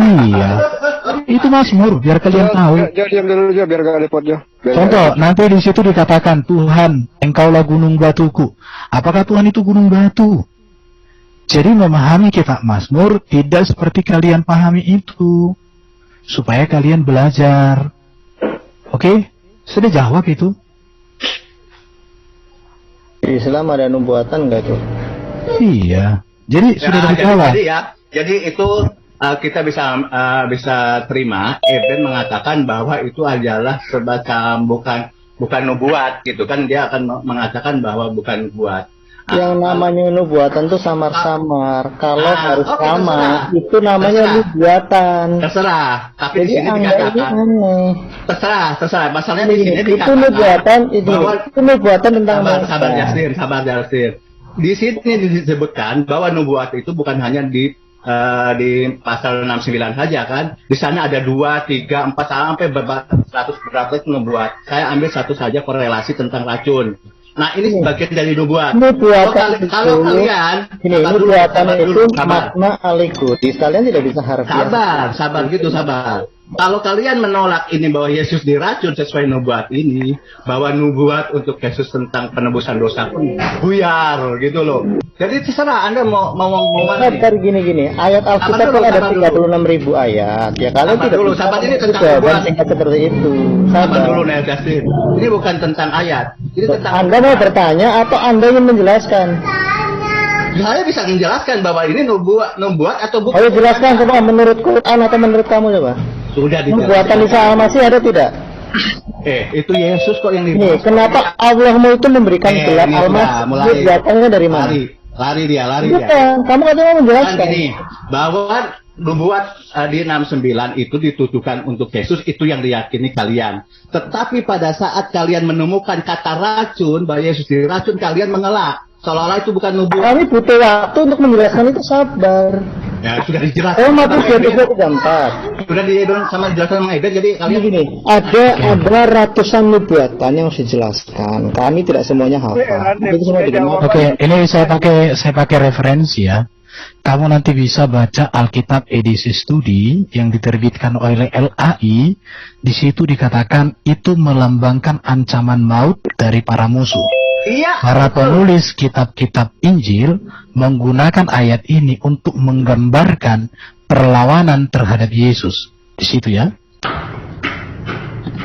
Iya. Itu Mazmur biar kalian tahu. Diam dulu aja biar gak repot Jo. Contoh, nanti di situ dikatakan, Tuhan, Engkaulah gunung batuku. Apakah Tuhan itu gunung batu? Jadi memahami kitab Mazmur tidak seperti kalian pahami itu. Supaya kalian belajar. Oke? Sudah jawab itu? Di Islam ada nubuatan nggak tuh? Iya. Jadi sudah dijawab. Jadi itu kita bisa terima. Eben mengatakan bahwa itu adalah semacam bukan nubuat gitu kan, dia akan mengatakan bahwa bukan nubuat. Yang namanya nubuatan tuh samar-samar. Kalau harus sama, itu namanya nubuatan. Terserah. Tapi di Jadi sini Anda ini dikatakan aneh. terserah. Masalahnya di sini Itu dikatakan nubuatan, bahwa itu nubuatan tentang sabar Musa. Jasir. Di sini disebutkan bahwa nubuat itu bukan hanya di pasal 69 saja kan. Di sana ada 2, 3, 4 sampai berapa nubuat. Saya ambil satu saja korelasi tentang racun. Nah, ini sebagian dari nubuat. Kalau kalian nubuatan itu makna aligotis. Kalian tidak bisa harfiah. Sabar. Kalau kalian menolak ini bahwa Yesus diracun sesuai nubuat ini, bahwa nubuat untuk Yesus tentang penebusan dosa pun buyar gitu loh. Jadi terserah Anda mau mana. Sabar gini. Ayat Alkitab kan ada 36.000 ayat. Ya kalian tidak dulu. bisa Sabar ini tentang jawaban singkat seperti itu. Sabar dulu Nel Justin. Ini bukan tentang ayat. Ini tentang Anda mau bertanya atau Anda ingin menjelaskan? Saya bisa menjelaskan bahwa ini nubuat atau bukan. Ayo jelaskan coba menurut Quran atau menurut kamu coba. Sudah Nubuatan Isa Al-Masih ada tidak? Itu Yesus kok yang Nih, kenapa Allahmu itu memberikan gelar Al-Masih? Nubuatannya dari mana? Lari dia. Bukan, kamu katanya mau menjelaskan. Gini, bahwa nubuat di 69 itu ditujukan untuk Yesus, itu yang diyakini kalian. Tetapi pada saat kalian menemukan kata racun, bahwa Yesus diracun, kalian mengelak. Seolah-olah itu bukan nubuat. Kami butuh waktu untuk menjelaskan itu, sabar. Ya, sudah dijelaskan. Matius 23:4. Sudah dijelaskan sama Eder, jadi kalian gini. Ada ratusan nubuatan yang harus dijelaskan. Kami tidak semuanya hafal. Itu semua didengar. Oke, ini saya pakai referensi ya. Kamu nanti bisa baca Alkitab edisi studi yang diterbitkan oleh LAI. Di situ dikatakan itu melambangkan ancaman maut dari para musuh. Iya. Para penulis kitab-kitab Injil menggunakan ayat ini untuk menggambarkan perlawanan terhadap Yesus. Di situ ya.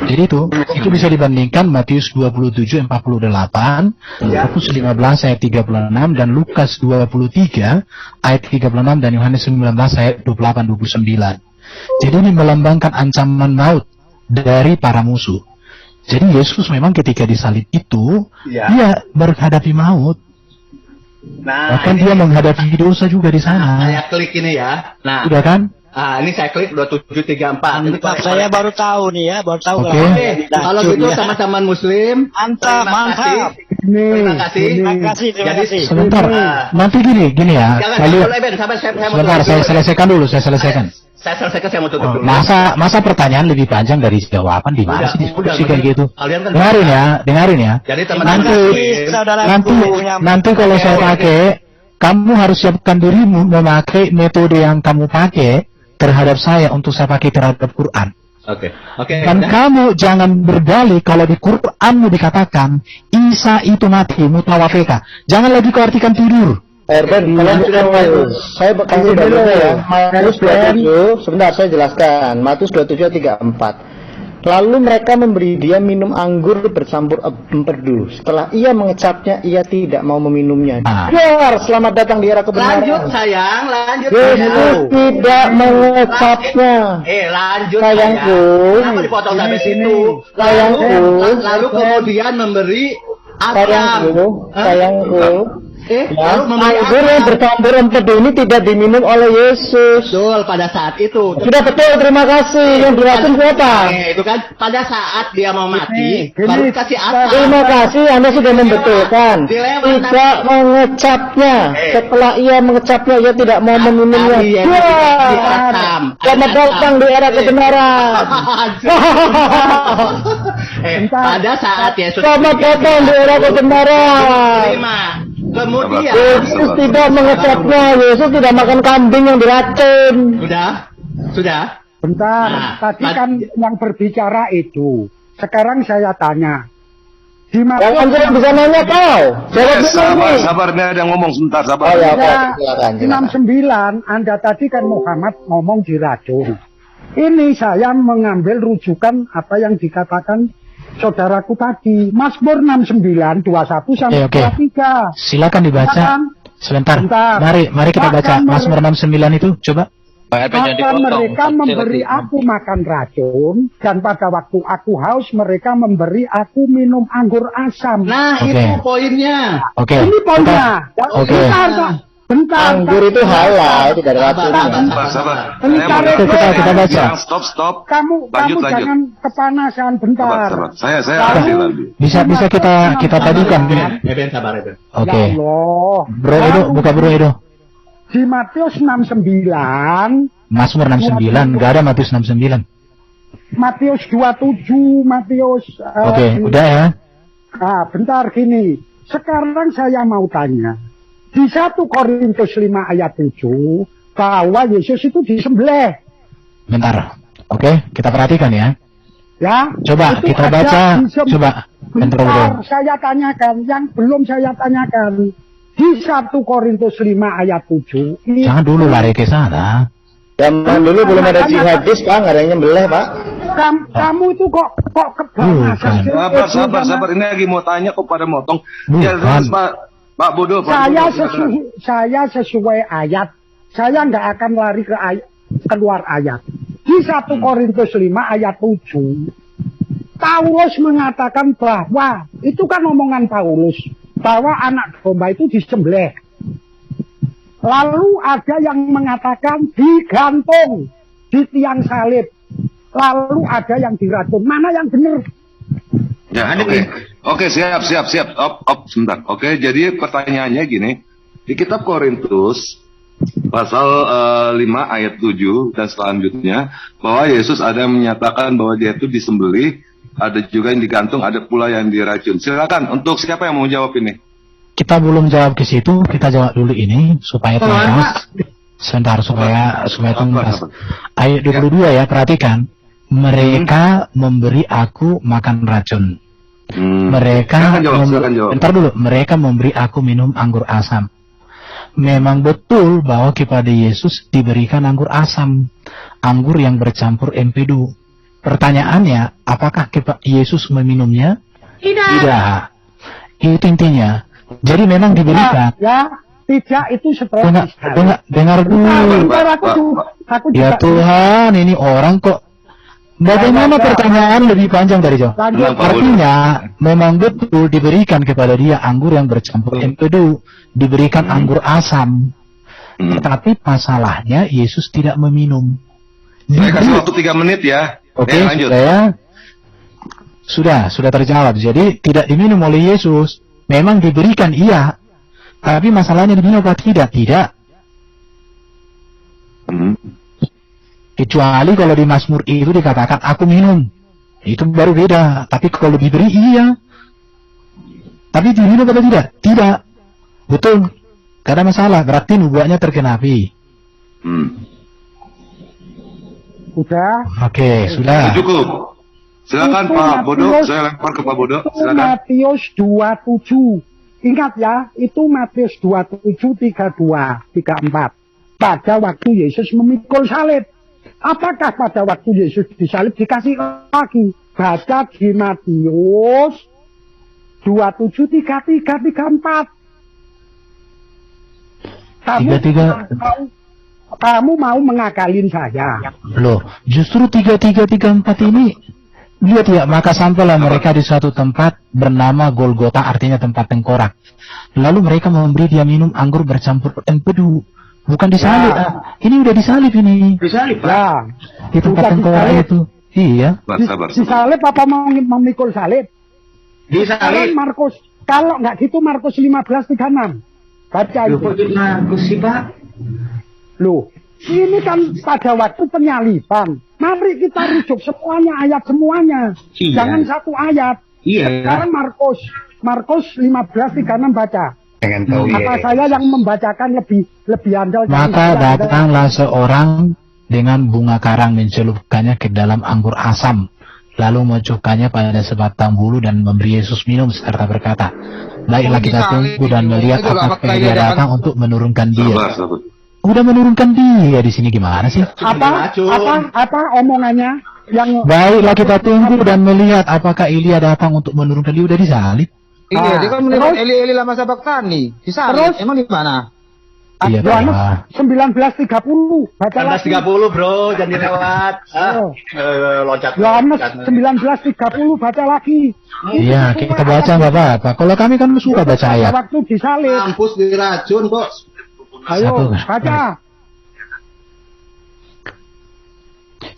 Jadi itu bisa dibandingkan Matius 27:48, Markus 15 ayat 36 dan Lukas 23 ayat 36 dan Yohanes 19 ayat 28-29. Jadi ini melambangkan ancaman maut dari para musuh. Jadi Yesus memang ketika disalib itu dia berhadapi maut. Nah, bahkan dia menghadapi dosa juga di sana. Saya klik ini ya. Nah, sudah kan? Ini saya klik 2734. Mantap, saya baru tahu nih ya, baru tahu. Oke. Kalau gitu sama-sama Muslim. Mantap. Terima kasih. Jadi sebentar. Nanti gini ya. Sebentar, saya selesaikan. Saya mau tutup dulu. Masa pertanyaan lebih panjang dari jawaban di mana sih diskusi kayak gitu? Dengarin ya. Jadi nanti kalau saya pakai, kamu harus siapkan dirimu memakai metode yang kamu pakai terhadap saya untuk saya pakai terhadap Quran. Oke. Dan kamu jangan berdalih kalau di Quranmu dikatakan Isa itu mati mutawafeka. Jangan lagi kau artikan tidur. Saya kasih dulu ya. Matius 27, sebentar saya jelaskan. Matius 27:34. Lalu mereka memberi dia minum anggur bercampur empedu. Setelah ia mengecapnya, ia tidak mau meminumnya. Biar selamat datang di era kebenaran. Lanjut sayang. Yesus tidak mengecapnya. Lanjut sayangku. Kenapa dipotong sampai situ? Sayangku. Lalu kemudian memberi sayangku. Anggur yang bercampur empedu ini tidak diminum oleh Yesus. Betul, pada saat itu. Sudah betul, terima kasih. Yang diracun siapa? Itu kan pada saat dia mau mati, baru kasih apa? Terima kasih, Anda sudah membetulkan. Tidak mengecapnya. Setelah ia mengecapnya, ia tidak mau meminumnya. Selamat datang di era kebenaran. Pada saat Yesus. Selamat datang di era kebenaran. Kemudian Yesus tidak mengecapnya. Yesus tidak makan kambing yang diracun. Sudah. Bentar, tadi kan yang berbicara itu. Sekarang saya tanya. Di Jangan bisa nanya kau. Sabar, nih ada yang ngomong sebentar, sabar. 69, Anda tadi kan Muhammad ngomong diracun. Ini saya mengambil rujukan apa yang dikatakan saudaraku tadi, Mazmur 69, 21 sampai 23. Silakan dibaca. Sebentar. Mari kita baca Mazmur 69 itu, coba. Maka mereka memberi aku makan racun, dan pada waktu aku haus mereka memberi aku minum anggur asam. Nah, Oke. itu poinnya. Oke. Ini poinnya. Oke. Bentar, Pak. Bentar. Anggur itu halal, tidak ada racunnya. Sabar. Bentar, Kita baca. Stop. Kamu Lanjut. jangan kepanasan, bentar. Sabar. Saya kasih lagi. Bisa kita padukan. Eben sabar Eben. Oke. Ya Allah. Bro Edo, buka Bro Edo. Di Matius 69, Mazmur 69, nggak ada Matius 69. Matius 27, Matius... Oke, udah ya. Nah, bentar gini. Sekarang saya mau tanya. Di 1 Korintus 5 ayat 7, bahwa Yesus itu disembelih. Bentar. Oke, kita perhatikan ya. Ya. Coba itu kita ada baca. disem- Coba. Bentar, bro. Bentar, saya tanyakan. Yang belum saya tanyakan. Di 1 Korintus 5 ayat 7. Jangan dulu lari ke sana. Zaman dulu belum ada jihadis, Pak, nggak ada yang nyembelih, Pak. Kamu itu kok kebablasan sih? Sabar. Ini lagi mau tanya kok pada motong. Ya, Bukan. Pak Bodo. Saya sesuai ayat. Saya nggak akan lari ke keluar ayat. Di 1 Korintus 5 ayat 7. Paulus mengatakan bahwa, itu kan omongan Paulus, bahwa anak domba itu disembelih. Lalu ada yang mengatakan digantung di tiang salib. Lalu ada yang diracun. Mana yang benar? Ya, oke, siap. Op, sebentar. Oke, jadi pertanyaannya gini. Di kitab Korintus pasal 5 ayat 7 dan selanjutnya, bahwa Yesus ada yang menyatakan bahwa dia itu disembelih, ada juga yang digantung, ada pula yang diracun. Silakan, untuk siapa yang mau jawab ini? Kita belum jawab ke situ, kita jawab dulu ini supaya tuntas. Sebentar supaya tuntas. Ayat 22 ya, perhatikan. Mereka memberi aku makan racun. Mereka silakan jawab. Bentar dulu, mereka memberi aku minum anggur asam. Memang betul bahwa kepada Yesus diberikan anggur asam, anggur yang bercampur empedu. Pertanyaannya, apakah Yesus meminumnya? Tidak. Itu intinya. Jadi memang diberikan. Ya, tidak, itu setelah Dengar dulu. Aku Ya Tuhan, ini orang kok. Bagaimana pertanyaan lebih panjang dari jauh? Artinya, memang betul diberikan kepada dia anggur yang bercampur empedu, diberikan anggur asam. Tetapi masalahnya Yesus tidak meminum. Saya kasih waktu 3 menit ya. Oke, lanjut. Sudah terjawab. Jadi tidak diminum oleh Yesus. Memang diberikan iya, tapi masalahnya diminum apa tidak? Tidak. Kecuali kalau di Mazmur itu dikatakan aku minum, itu baru beda. Tapi kalau diberi iya, tapi diminum atau tidak? Tidak. Betul. Gak ada masalah. Berarti nubuatnya tergenapi. Udah. Oke, sudah. Cukup. Silakan Pak Bodo, saya lempar ke Pak Bodo. Silakan. Matius 27. Ingat ya, itu Matius 27, 32, 34. Pada waktu Yesus memikul salib. Apakah pada waktu Yesus disalib dikasih lagi? Baca di Matius 27, 33, 34. Kamu mau mengakalin saya? Loh, justru 3334 ini lihat ya, maka sampailah mereka di suatu tempat bernama Golgota, artinya tempat tengkorak. Lalu mereka memberi dia minum anggur bercampur empedu. Bukan disalib. Ini udah disalib ini. Disalib, Pak. Ya. Di tempat tengkorak itu. Iya. Disalib apa mau memikul salib? Disalib. Kalau nggak gitu Markus 15:36. Baca itu. Markus sih, Pak. Loh, ini kan pada waktu penyaliban. Mari kita rujuk semuanya, ayat semuanya. Iya. Jangan satu ayat. Iya. Sekarang Markus 15:36 baca. Pengen tahu Apa saya yang membacakan lebih andal? Maka datanglah seorang dengan bunga karang mencelupkannya ke dalam anggur asam, lalu mencukanya pada sebatang bulu dan memberi Yesus minum serta berkata, baiklah kita tunggu dan melihat apakah dia datang untuk menurunkan dia. Udah menurunkan dia di sini gimana sih? Apa omongannya? Yang baiklah kita tunggu dan melihat apakah Elia datang untuk menurunkan dia. Udah disalib. Iya, dia kan melihat Eli lama sabaktani. Disalib. Emang di mana? Iya, Yohanes Pak. 19:30. Baca lagi. 19:30 bro, jangan dilewat. Loncat. Yohanes 19:30 baca lagi. Iya, kita baca nggak apa-apa. Kalau kami kan suka baca ayat. Waktu disalib. Kampus diracun kok. Ayo, Satu. baca.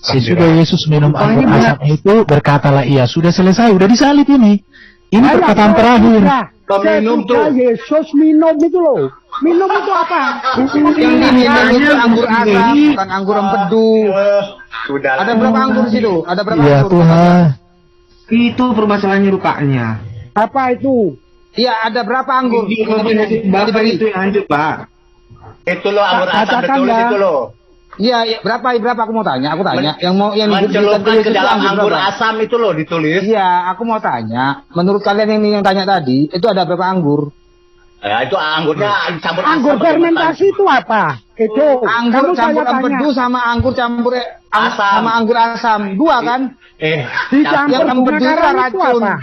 Sesudah Yesus minum anggur asam itu, berkatalah ia, sudah selesai, udah disalib ini. Ini Ayo, perkataan terakhir. Minum Sesudah tuh. Yesus minum itu loh. Minum itu apa? Yang diminum itu anggur asam, bukan anggur empedu. Sudah. Ada berapa anggur di situ? Ada berapa Iya anggur? Tuhan. Itu permasalahannya rupanya. Apa itu? Iya, ada berapa anggur? Iya, Bapak itu yang hancur, Pak. Itu loh anggur asam Katakan betul ya. itu loh. Iya, iya, berapa aku mau tanya, Yang mau yang Mencelupkan ke itu dalam anggur berapa? asam itu loh ditulis. Iya, aku mau tanya, menurut kalian yang tanya tadi, itu ada berapa anggur? Ya itu anggurnya campur Anggur asam. fermentasi itu apa? Itu. Anggur Kamu saya campur tanya. empedu sama anggur campur Asam. sama anggur asam. Dua kan? Dicampur Yang bunga empedu karam itu racun. apa?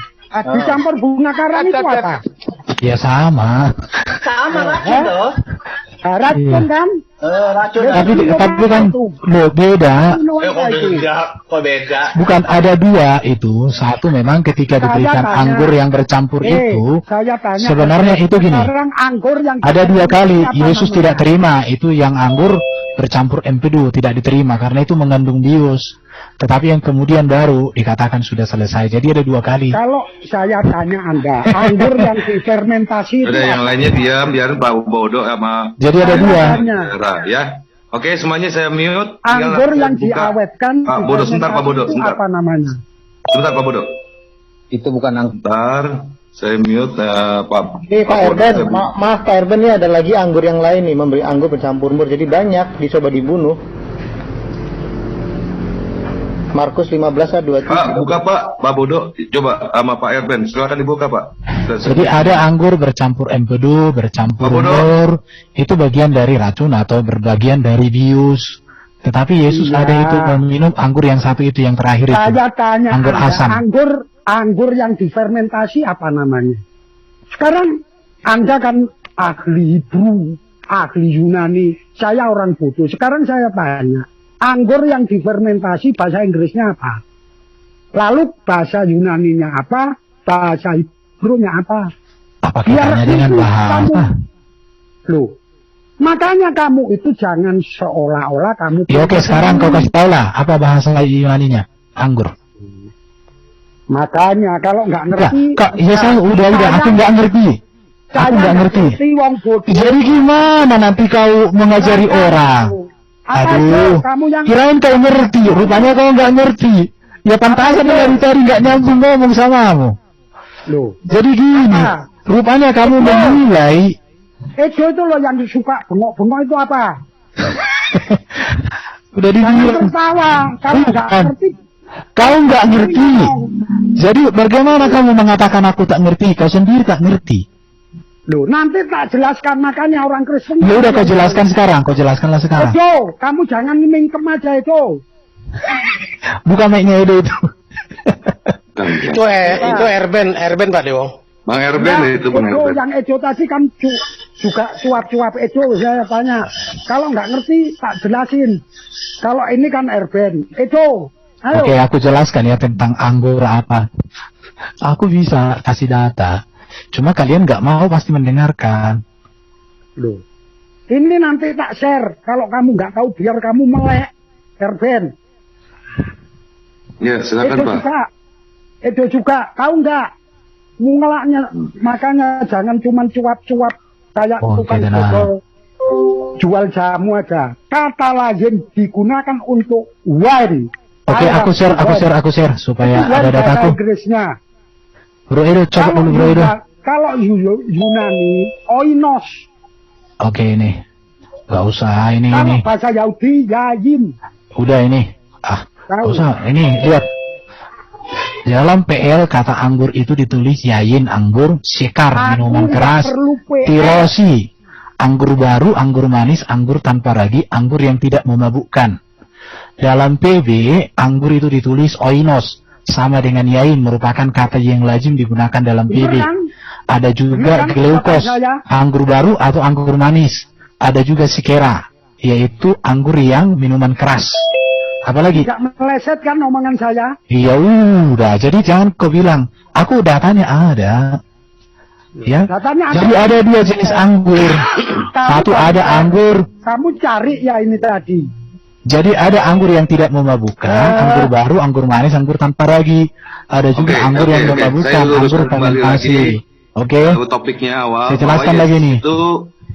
Dicampur bunga karam itu apa? Ya sama. Sama racun loh. Racun Iya. kan? Racun. Tapi kan loh, beda. Kok beda? Bukan, ada dua itu. Satu memang ketika diberikan tanya. anggur yang bercampur itu, Saya tanya. sebenarnya itu gini. Sekarang anggur yang Ada dua kali apa Yesus namanya? tidak terima itu yang anggur bercampur empedu, tidak diterima karena itu mengandung bius. Tetapi yang kemudian baru dikatakan sudah selesai. Jadi ada dua kali. Kalau saya tanya Anda, anggur yang difermentasi itu Udah yang apa? lainnya diam, biarin Pak Bodo sama Jadi ada dua. Tanya. Era, ya. Oke, semuanya saya mute. Anggur yang buka. diawetkan Pak Bodo, sebentar Pak Bodo, itu sebentar. apa namanya? Sebentar Pak Bodo. Itu bukan anggur. Sebentar, saya mute Pak. Pak Bodo, Erben, saya mute. maaf Pak Erben, ini ada lagi anggur yang lain nih, memberi anggur bercampur mur, jadi banyak, dicoba dibunuh. Markus 15 ayat 27. Pak, buka Pak Bodo, coba sama Pak Erben, silakan dibuka Pak. Jadi ada anggur bercampur empedu, bercampur Pak Bodo. mur, itu bagian dari racun atau berbagian dari bius. Tetapi Yesus Iya. ada itu meminum anggur yang satu itu yang terakhir itu. Saya tanya Anggur Anda, asam. anggur yang difermentasi apa namanya? Sekarang Anda kan ahli Hebrew, ahli Yunani, saya orang bodoh. Sekarang saya tanya, anggur yang difermentasi bahasa Inggrisnya apa? Lalu bahasa Yunaninya apa? Bahasa Hebrew-nya apa? Apa Biar kaitannya dengan itu bahasa? Loh, makanya kamu itu jangan seolah-olah kamu... Ya oke, sekarang kau kasih tahu lah apa bahasa Yunaninya? Anggur. Makanya kalau nggak ngerti... Kak, ya saya udah, aku nggak ngerti. Aku nggak ngerti. Wong bodoh. Jadi gimana nanti kau mengajari orang? Apa Aduh, itu? Kamu yang kirain kau ngerti, rupanya kau nggak ngerti. Ya pantasan dari tadi nggak nyambung ngomong samamu. Loh, Jadi gini, Apa? rupanya kamu menilai. Edo itu loh yang suka bengok-bengok itu apa? Udah Jangan dibilang. tertawa. Kalau nggak Bukan. ngerti, Kau nggak ngerti. Jadi bagaimana kamu mengatakan aku tak ngerti? Kau sendiri tak ngerti. loh nanti tak jelaskan makanya orang Kristen. Ya udah kau jelaskan sekarang, kau jelaskanlah sekarang. Edo, kamu jangan mingkem aja Edo. Bukan mic-nya Edo itu. Itu Erben Pak Dewo. Bang Erben Ya, itu Bang Edo, Erben. yang Edo tadi kan juga suap-suap Edo, saya tanya. Kalau nggak ngerti tak jelasin. Kalau ini kan Erben. Edo, ayo. Oke, aku jelaskan ya tentang anggur apa. Aku bisa kasih data. Cuma kalian nggak mau pasti mendengarkan. Loh. Ini nanti tak share. Kalau kamu nggak tahu biar kamu melek. Erben. Ya, silakan Edo Pak. juga. Edo juga. Tahu nggak? Mungelaknya. Makanya jangan cuma cuap-cuap kayak Oke, tukang tenang. dodol. Jual jamu aja. Kata lain digunakan untuk wine. Oke, aku share supaya Itu wine ada bahasa dataku. Inggrisnya. Bro Edo, coba dulu Bro Edo. Kalau Yunani, oinos. Oke ini, nggak usah ini. Kalau bahasa Yahudi, yayin. Udah ini. Nggak usah. Ini lihat. Dalam PL kata anggur itu ditulis yayin anggur, sekar minuman keras, tirosi anggur baru, anggur manis, anggur tanpa ragi, anggur yang tidak memabukkan. Dalam PB anggur itu ditulis oinos, sama dengan yain, merupakan kata yang lazim digunakan dalam PB. Ada juga gleukos, anggur baru atau anggur manis. ada juga sikera, yaitu anggur yang minuman keras. Apalagi? Tidak meleset kan omongan saya? Iya udah, jadi jangan kau bilang, aku datanya ada. Ya, jadi ada 2 jenis anggur. Satu ada anggur. Kamu cari ya ini tadi. Jadi ada anggur yang tidak memabukkan, anggur baru, anggur manis, anggur tanpa ragi. Ada juga anggur yang memabukkan, anggur fermentasi. Oke. Topiknya awal. Saya jelaskan lagi nih.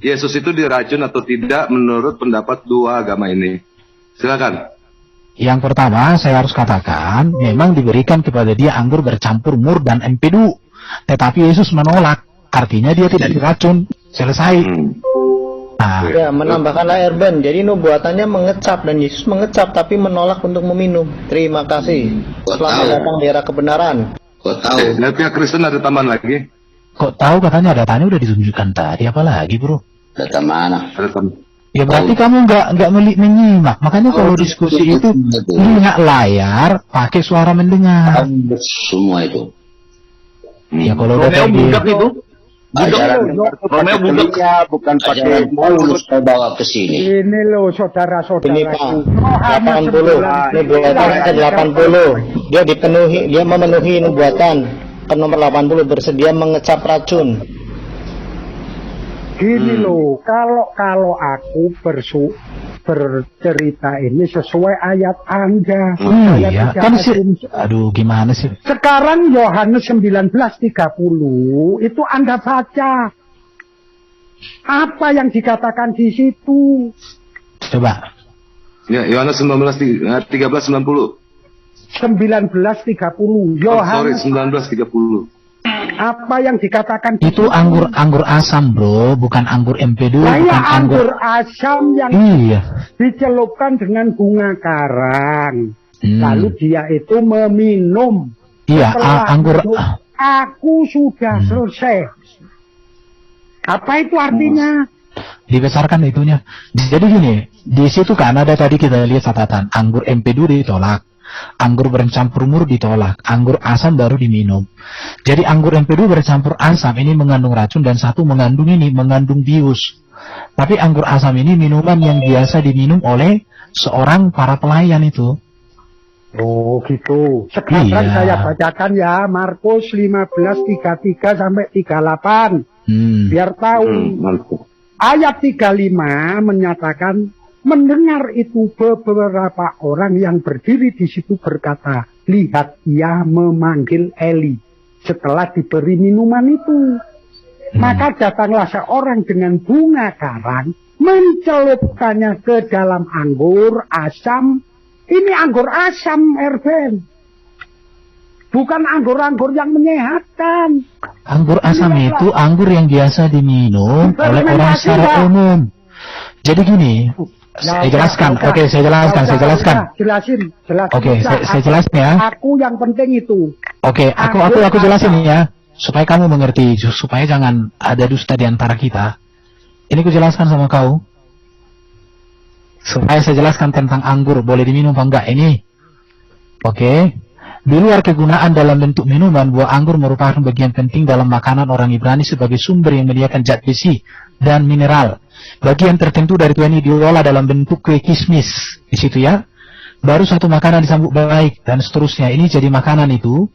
Yesus itu diracun atau tidak menurut pendapat 2 agama ini. Silakan. Yang pertama, saya harus katakan, memang diberikan kepada dia anggur bercampur mur dan empedu. Tetapi Yesus menolak, artinya dia tidak diracun. Selesai. Nah. Ya, menambahkan air ben. Jadi nubuatannya mengecap dan Yesus mengecap tapi menolak untuk meminum. Terima kasih. Selamat datang di era kebenaran. Kok tahu? Dari pihak Kristen ada tambahan lagi? Kok tahu katanya datanya udah ditunjukkan tadi, apa lagi bro? Data mana? Ada tambahan. Ya berarti kamu nggak menyimak. Makanya kalau diskusi itu lihat layar, pakai suara mendengar. Semua itu. Ya kalau udah kayak gitu. Romeo budak bukan pakai mulus kau bawa ke sini. Ini loh saudara-saudara. Ini Pak, 80. Nubuatan ke-80. Dia memenuhi nubuatan ke nomor 80, bersedia mengecap racun. Gini loh, kalau aku bercerita ini sesuai ayat Anda. Iya, kan sih. Aduh, gimana sih? Sekarang Yohanes 19:30 itu Anda baca. Apa yang dikatakan di situ? Coba. Ya, Yohanes 13:90. 19:30. Yohanes 19:30. Apa yang dikatakan itu anggur asam bro, bukan anggur empedu, bukan anggur asam yang dicelupkan dengan bunga karang. Lalu dia itu meminum. Iya, anggur. Aku sudah selesai. Apa itu artinya? Dibesarkan itunya. Jadi gini, di situ kan ada tadi kita lihat catatan, anggur empedu ditolak. Anggur bercampur mur ditolak, anggur asam baru diminum. Jadi anggur empedu bercampur asam ini mengandung racun dan satu mengandung bius. Tapi anggur asam ini minuman yang biasa diminum oleh seorang para pelayan itu. Oh gitu. Sekarang saya bacakan ya Markus 15:33 sampai 38. Biar tahu. Ayat 35 menyatakan, mendengar itu beberapa orang yang berdiri di situ berkata, lihat ia memanggil Eli. Setelah diberi minuman itu, maka datanglah seorang dengan bunga karang, mencelupkannya ke dalam anggur asam. Ini anggur asam, Erben. Bukan anggur-anggur yang menyehatkan. Anggur asam itu anggur yang biasa diminum oleh orang secara umum. Jadi gini, saya jelaskan. Oke, saya jelaskan. Jelasin. Oke, saya jelaskan ya. Aku yang penting itu. Oke, aku jelasin ya, supaya kamu mengerti, supaya jangan ada dusta di antara kita. Ini aku jelaskan sama kau. Supaya saya jelaskan tentang anggur, boleh diminum apa enggak ini. Oke. Di luar kegunaan dalam bentuk minuman, buah anggur merupakan bagian penting dalam makanan orang Ibrani sebagai sumber yang menyediakan zat besi dan mineral. Bagian tertentu dari tuan ini diolah dalam bentuk kue kismis di situ ya. Baru satu makanan disambut baik dan seterusnya. Ini jadi makanan itu.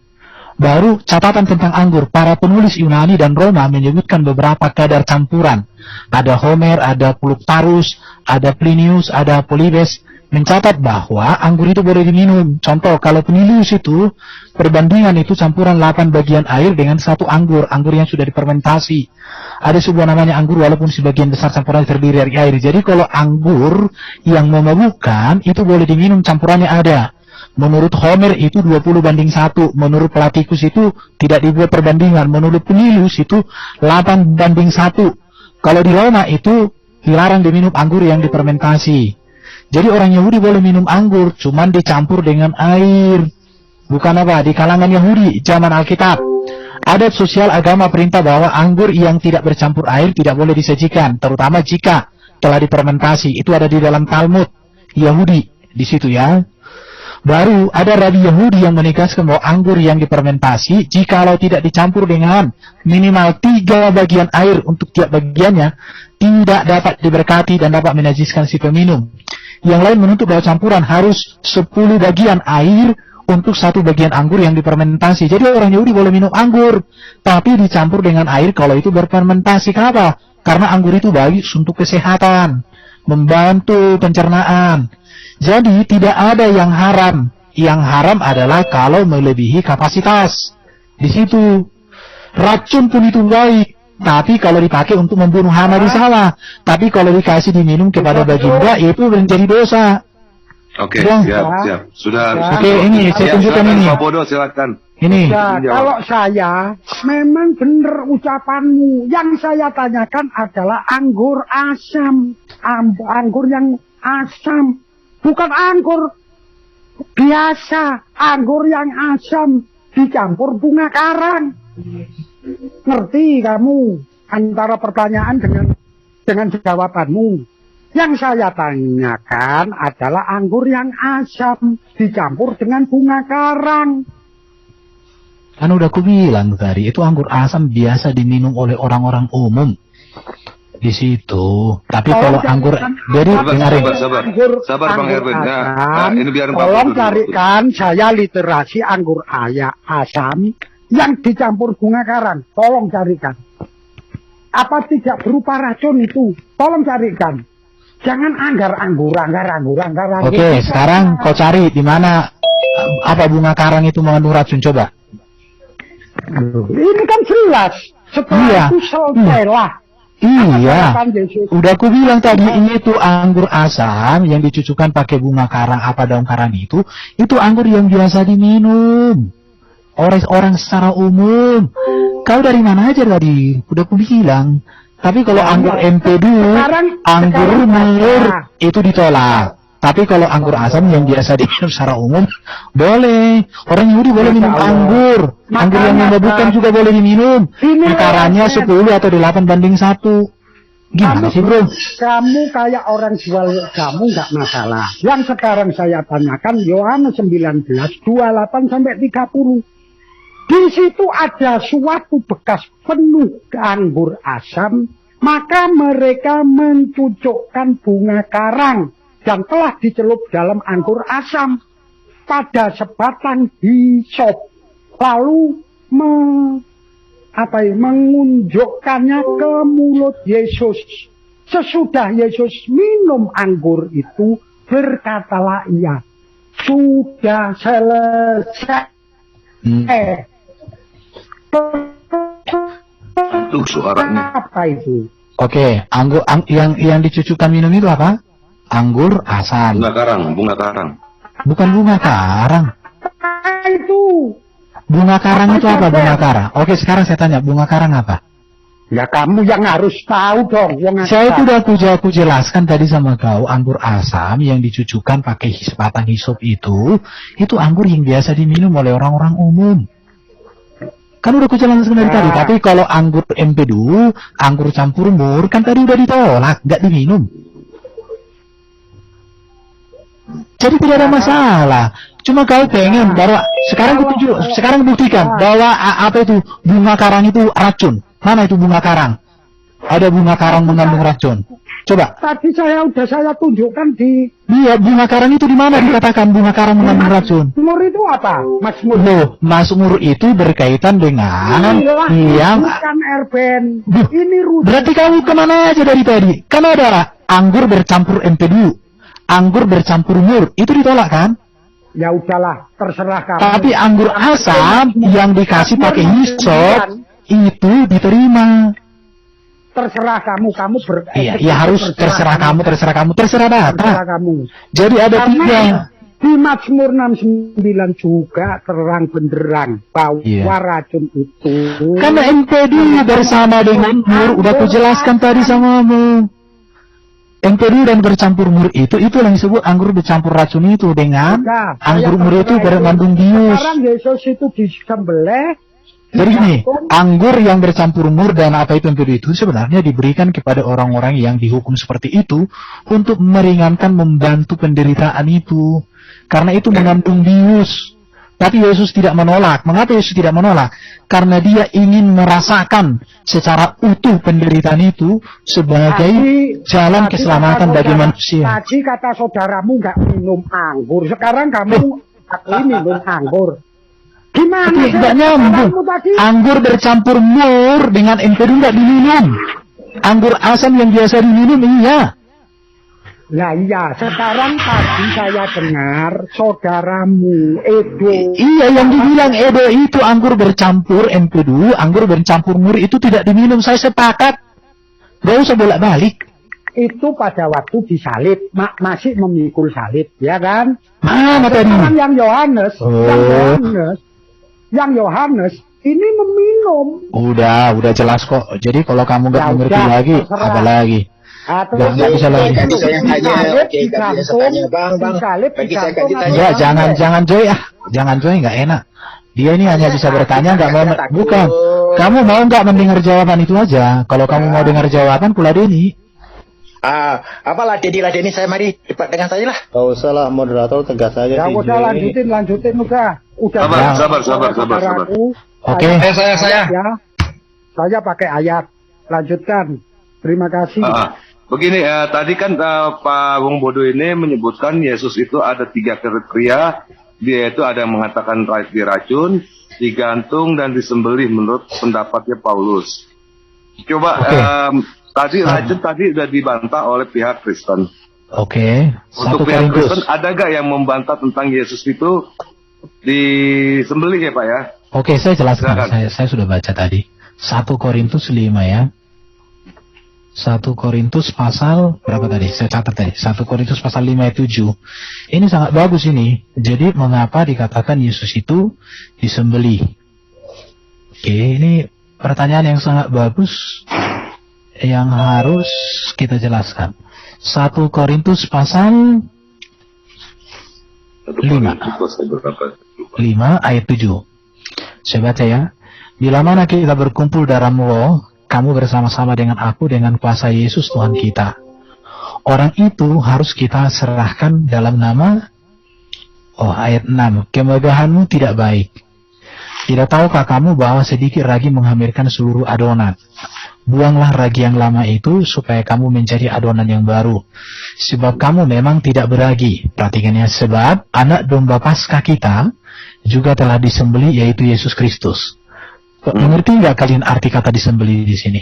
Baru catatan tentang anggur. Para penulis Yunani dan Roma menyebutkan beberapa kadar campuran. Ada Homer, ada Plutarus, ada Plinius, ada Polybes mencatat bahwa anggur itu boleh diminum. Contoh, kalau Plinius itu perbandingan itu campuran 8 bagian air dengan satu anggur yang sudah difermentasi. Ada sebuah namanya anggur walaupun sebagian besar campurannya terdiri dari air. Jadi kalau anggur yang memabukkan itu boleh diminum, campurannya ada. Menurut Homer itu 20:1. Menurut Platikus itu tidak dibuat perbandingan. Menurut Plinius itu 8:1. Kalau di Roma itu dilarang diminum anggur yang difermentasi. Jadi orang Yahudi boleh minum anggur, cuman dicampur dengan air. Bukan apa, di kalangan Yahudi, zaman Alkitab. Adat sosial agama perintah bahwa anggur yang tidak bercampur air tidak boleh disajikan, terutama jika telah difermentasi. Itu ada di dalam Talmud Yahudi, di situ ya. Baru ada rabi Yahudi yang menegaskan bahwa anggur yang difermentasi, jikalau tidak dicampur dengan minimal 3 bagian air untuk tiap bagiannya, tidak dapat diberkati dan dapat menajiskan si peminum. Yang lain menuntut bahwa campuran harus 10 bagian air untuk 1 bagian anggur yang difermentasi. Jadi orang Yahudi boleh minum anggur, tapi dicampur dengan air kalau itu berfermentasi. Kenapa? Karena anggur itu baik untuk kesehatan, membantu pencernaan. Jadi tidak ada yang haram. Yang haram adalah kalau melebihi kapasitas. Di situ racun pun itu baik, tapi kalau dipakai untuk membunuh hama di sawah. Tapi kalau dikasih diminum kepada baginda itu menjadi dosa. Oke, siap. Sudah. Oke, ini saya tunjukkan ini. Pak Bodo, silakan. Ini. Ya, kalau saya memang benar ucapanmu. Yang saya tanyakan adalah anggur asam, anggur yang asam, bukan anggur biasa, anggur yang asam dicampur bunga karang. Ngerti kamu antara pertanyaan dengan jawabanmu? Yang saya tanyakan adalah anggur yang asam dicampur dengan bunga karang. Kan udah aku bilang tadi, itu anggur asam biasa diminum oleh orang-orang umum di situ. Tapi kalau anggur, jadi dengarin. Sabar Bang Erwin. Nah, ini biar tolong carikan saya literasi anggur asam yang dicampur bunga karang. Tolong carikan. Apa tidak berupa racun itu? Tolong carikan. Jangan anggar. Oke, sekarang kau cari di mana apa bunga karang itu mengandung racun, coba. Ini kan jelas. Setelah itu selesailah. Iya. Udah aku bilang tadi, itu anggur asam yang dicucukkan pakai bunga karang, apa daun karang itu anggur yang biasa diminum oleh orang secara umum. Kau dari mana aja tadi? Udah aku bilang. Tapi kalau anggur empedu, anggur mur itu ditolak. Tapi kalau anggur asam yang biasa diminum secara umum, boleh. Orang Yahudi boleh minum anggur. Anggur yang memabukkan juga boleh diminum. Takarannya 10 atau 8:1. Gimana sih, bro? Kamu kayak orang jual kamu nggak masalah. Yang sekarang saya tanyakan, Yohanes 19, 28 sampai 30. Di situ ada suatu bekas penuh anggur asam, maka mereka mencucukkan bunga karang yang telah dicelup dalam anggur asam pada sebatang hisop, lalu mengunjukkannya ke mulut Yesus. Sesudah Yesus minum anggur itu, berkatalah ia, sudah selesai. Tuh suaranya. Apa itu? Oke, anggur yang dicucukkan minum itu apa? Anggur asam. Bunga karang. Bukan bunga karang. Itu. Bunga karang itu apa? Bunga karang. Oke, sekarang saya tanya, bunga karang apa? Ya kamu yang harus tahu dong. Saya itu udah aku jelaskan tadi sama kau, anggur asam yang dicucukkan pakai batang hisop itu anggur yang biasa diminum oleh orang-orang umum. Kan udah aku jelaskan dari tadi. Tapi kalau anggur empedu, anggur campur mur, kan tadi udah ditolak, nggak diminum. Jadi tidak ada masalah. Cuma kau pengen bahwa sekarang buktikan bahwa apa itu bunga karang itu racun. Mana itu bunga karang? Ada bunga karang mengandung racun. Coba. Tadi saya tunjukkan di. Iya, bunga karang itu di mana dikatakan bunga karang mengandung racun? Mazmur itu apa? Mazmur. Loh, Mazmur itu berkaitan dengan yang. Bukan Erben. Ini rujuk. Berarti kamu kemana aja dari tadi? Kan ada anggur bercampur empedu, anggur bercampur mur, itu ditolak kan? Ya udahlah, terserah kamu. Tapi anggur asam yang dikasih pakai hisop itu diterima. Terserah kamu Iya, harus terserah kamu, terserah data. Jadi ada tiga. Di Mazmur 69 juga terang benderang bahwa racun itu. Karena empedu bersama dengan mur, udah aku jelaskan tadi samamu. Empedu dan bercampur mur itu yang disebut anggur bercampur racun itu dengan anggur mur itu bermandung bius. Sekarang Yesus itu disembelih Jadi gini, anggur yang bercampur mur dan apa itu empedu itu sebenarnya diberikan kepada orang-orang yang dihukum seperti itu untuk meringankan, membantu penderitaan itu. Karena itu mengandung bius. Tapi Yesus tidak menolak. Mengapa Yesus tidak menolak? Karena dia ingin merasakan secara utuh penderitaan itu sebagai jalan keselamatan bagi manusia. Tadi kata saudaramu nggak minum anggur. Sekarang kamu minum anggur. Gimana? Tidak nyambung. Anggur bercampur mur dengan empedu tidak diminum. Anggur asam yang biasa diminum iya. Lah iya, sekarang tadi saya dengar saudaramu Edo. Iya, yang dibilang Edo itu anggur bercampur empedu, anggur bercampur mur itu tidak diminum. Saya sepakat. Gak usah bolak-balik. Itu pada waktu disalib, masih memikul salib, ya kan? Mana tadi? Yang Yohanes ini meminum. Udah jelas kok. Jadi kalau kamu nggak mengerti lagi, apa lagi? Nggak bisa lagi. Ya, jangan Joy jangan Joy, nggak enak. Dia ini hanya bisa bertanya, nggak mau. Bukan. Kamu mau nggak mendengar jawaban itu aja? Kalau kamu mau dengar jawaban, kuladeni. Apalah Ladeni, saya mari cepat dengan saya lah. Gak usah lah, moderator tegas aja. Gak usah, lanjutin udah. Sabar. Oke. Saya. Ya. Saya pakai ayat. Lanjutkan. Terima kasih. Begini, tadi kan Pak Wong Bodo ini menyebutkan Yesus itu ada 3 kriteria. Dia itu ada yang mengatakan diracun, digantung, dan disembelih menurut pendapatnya Paulus. Coba tadi racun tadi sudah dibantah oleh pihak Kristen. Oke. Untuk pihak Kristen ada nggak yang membantah tentang Yesus itu disembelih ya Pak ya? Oke, saya jelaskan. Saya sudah baca tadi. 1 Korintus 5 ya. 1 Korintus pasal berapa tadi? Saya catat tadi. 1 Korintus pasal 5 ayat 7. Ini sangat bagus ini. Jadi mengapa dikatakan Yesus itu disembelih? Oke, ini pertanyaan yang sangat bagus yang harus kita jelaskan. 1 Korintus pasal 5 ayat 7. Saya baca ya. Bila mana kita berkumpul dalam roh, kamu bersama-sama dengan aku dengan kuasa Yesus Tuhan kita. Orang itu harus kita serahkan dalam nama ayat 6. Kemegahanmu tidak baik. Tidak tahukah kamu bahwa sedikit ragi menghamirkan seluruh adonan? Buanglah ragi yang lama itu supaya kamu menjadi adonan yang baru. Sebab kamu memang tidak beragi. Perhatikan ya, sebab anak domba Paskah kita juga telah disembelih, yaitu Yesus Kristus. Mengerti nggak kalian arti kata disembelih di sini?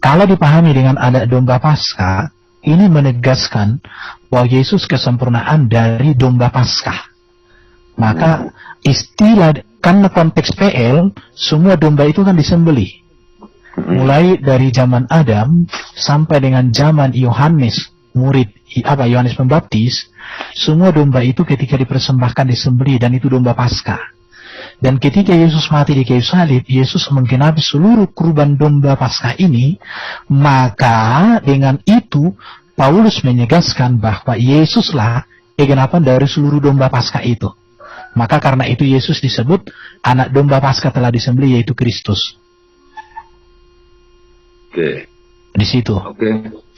Kalau dipahami dengan anak domba Paskah, ini menegaskan bahwa Yesus kesempurnaan dari domba Paskah. Maka istilah, karena konteks PL, semua domba itu kan disembelih. Mulai dari zaman Adam sampai dengan zaman Yohanes, Yohanes Pembaptis, semua domba itu ketika dipersembahkan disembelih, dan itu domba Paskah. Dan ketika Yesus mati di kayu salib, Yesus menggenapi seluruh kurban domba Paskah ini. Maka dengan itu Paulus menegaskan bahwa Yesuslah kegenapan dari seluruh domba Paskah itu. Maka karena itu Yesus disebut anak domba Paskah telah disembelih, yaitu Kristus. Oke. Di situ.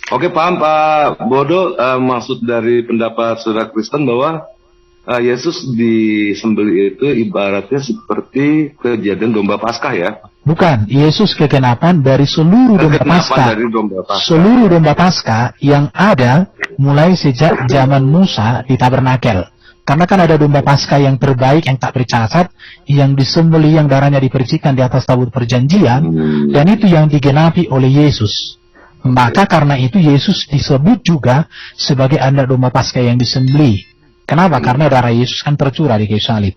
Oke, paham Pak Bodo. Maksud dari pendapat saudara Kristen bahwa Yesus disembelih itu ibaratnya seperti kejadian domba Paskah ya? Bukan, Yesus kegenapan dari seluruh domba Paskah. Seluruh domba Paskah yang ada mulai sejak zaman Musa di tabernakel. Karena kan ada domba Paskah yang terbaik, yang tak bercacat, yang disembelih, yang darahnya dipercikan di atas tabut perjanjian, dan itu yang digenapi oleh Yesus. Maka karena itu Yesus disebut juga sebagai anak domba Paskah yang disembelih. Kenapa? Karena darah Yesus kan tercurah di kayu salib.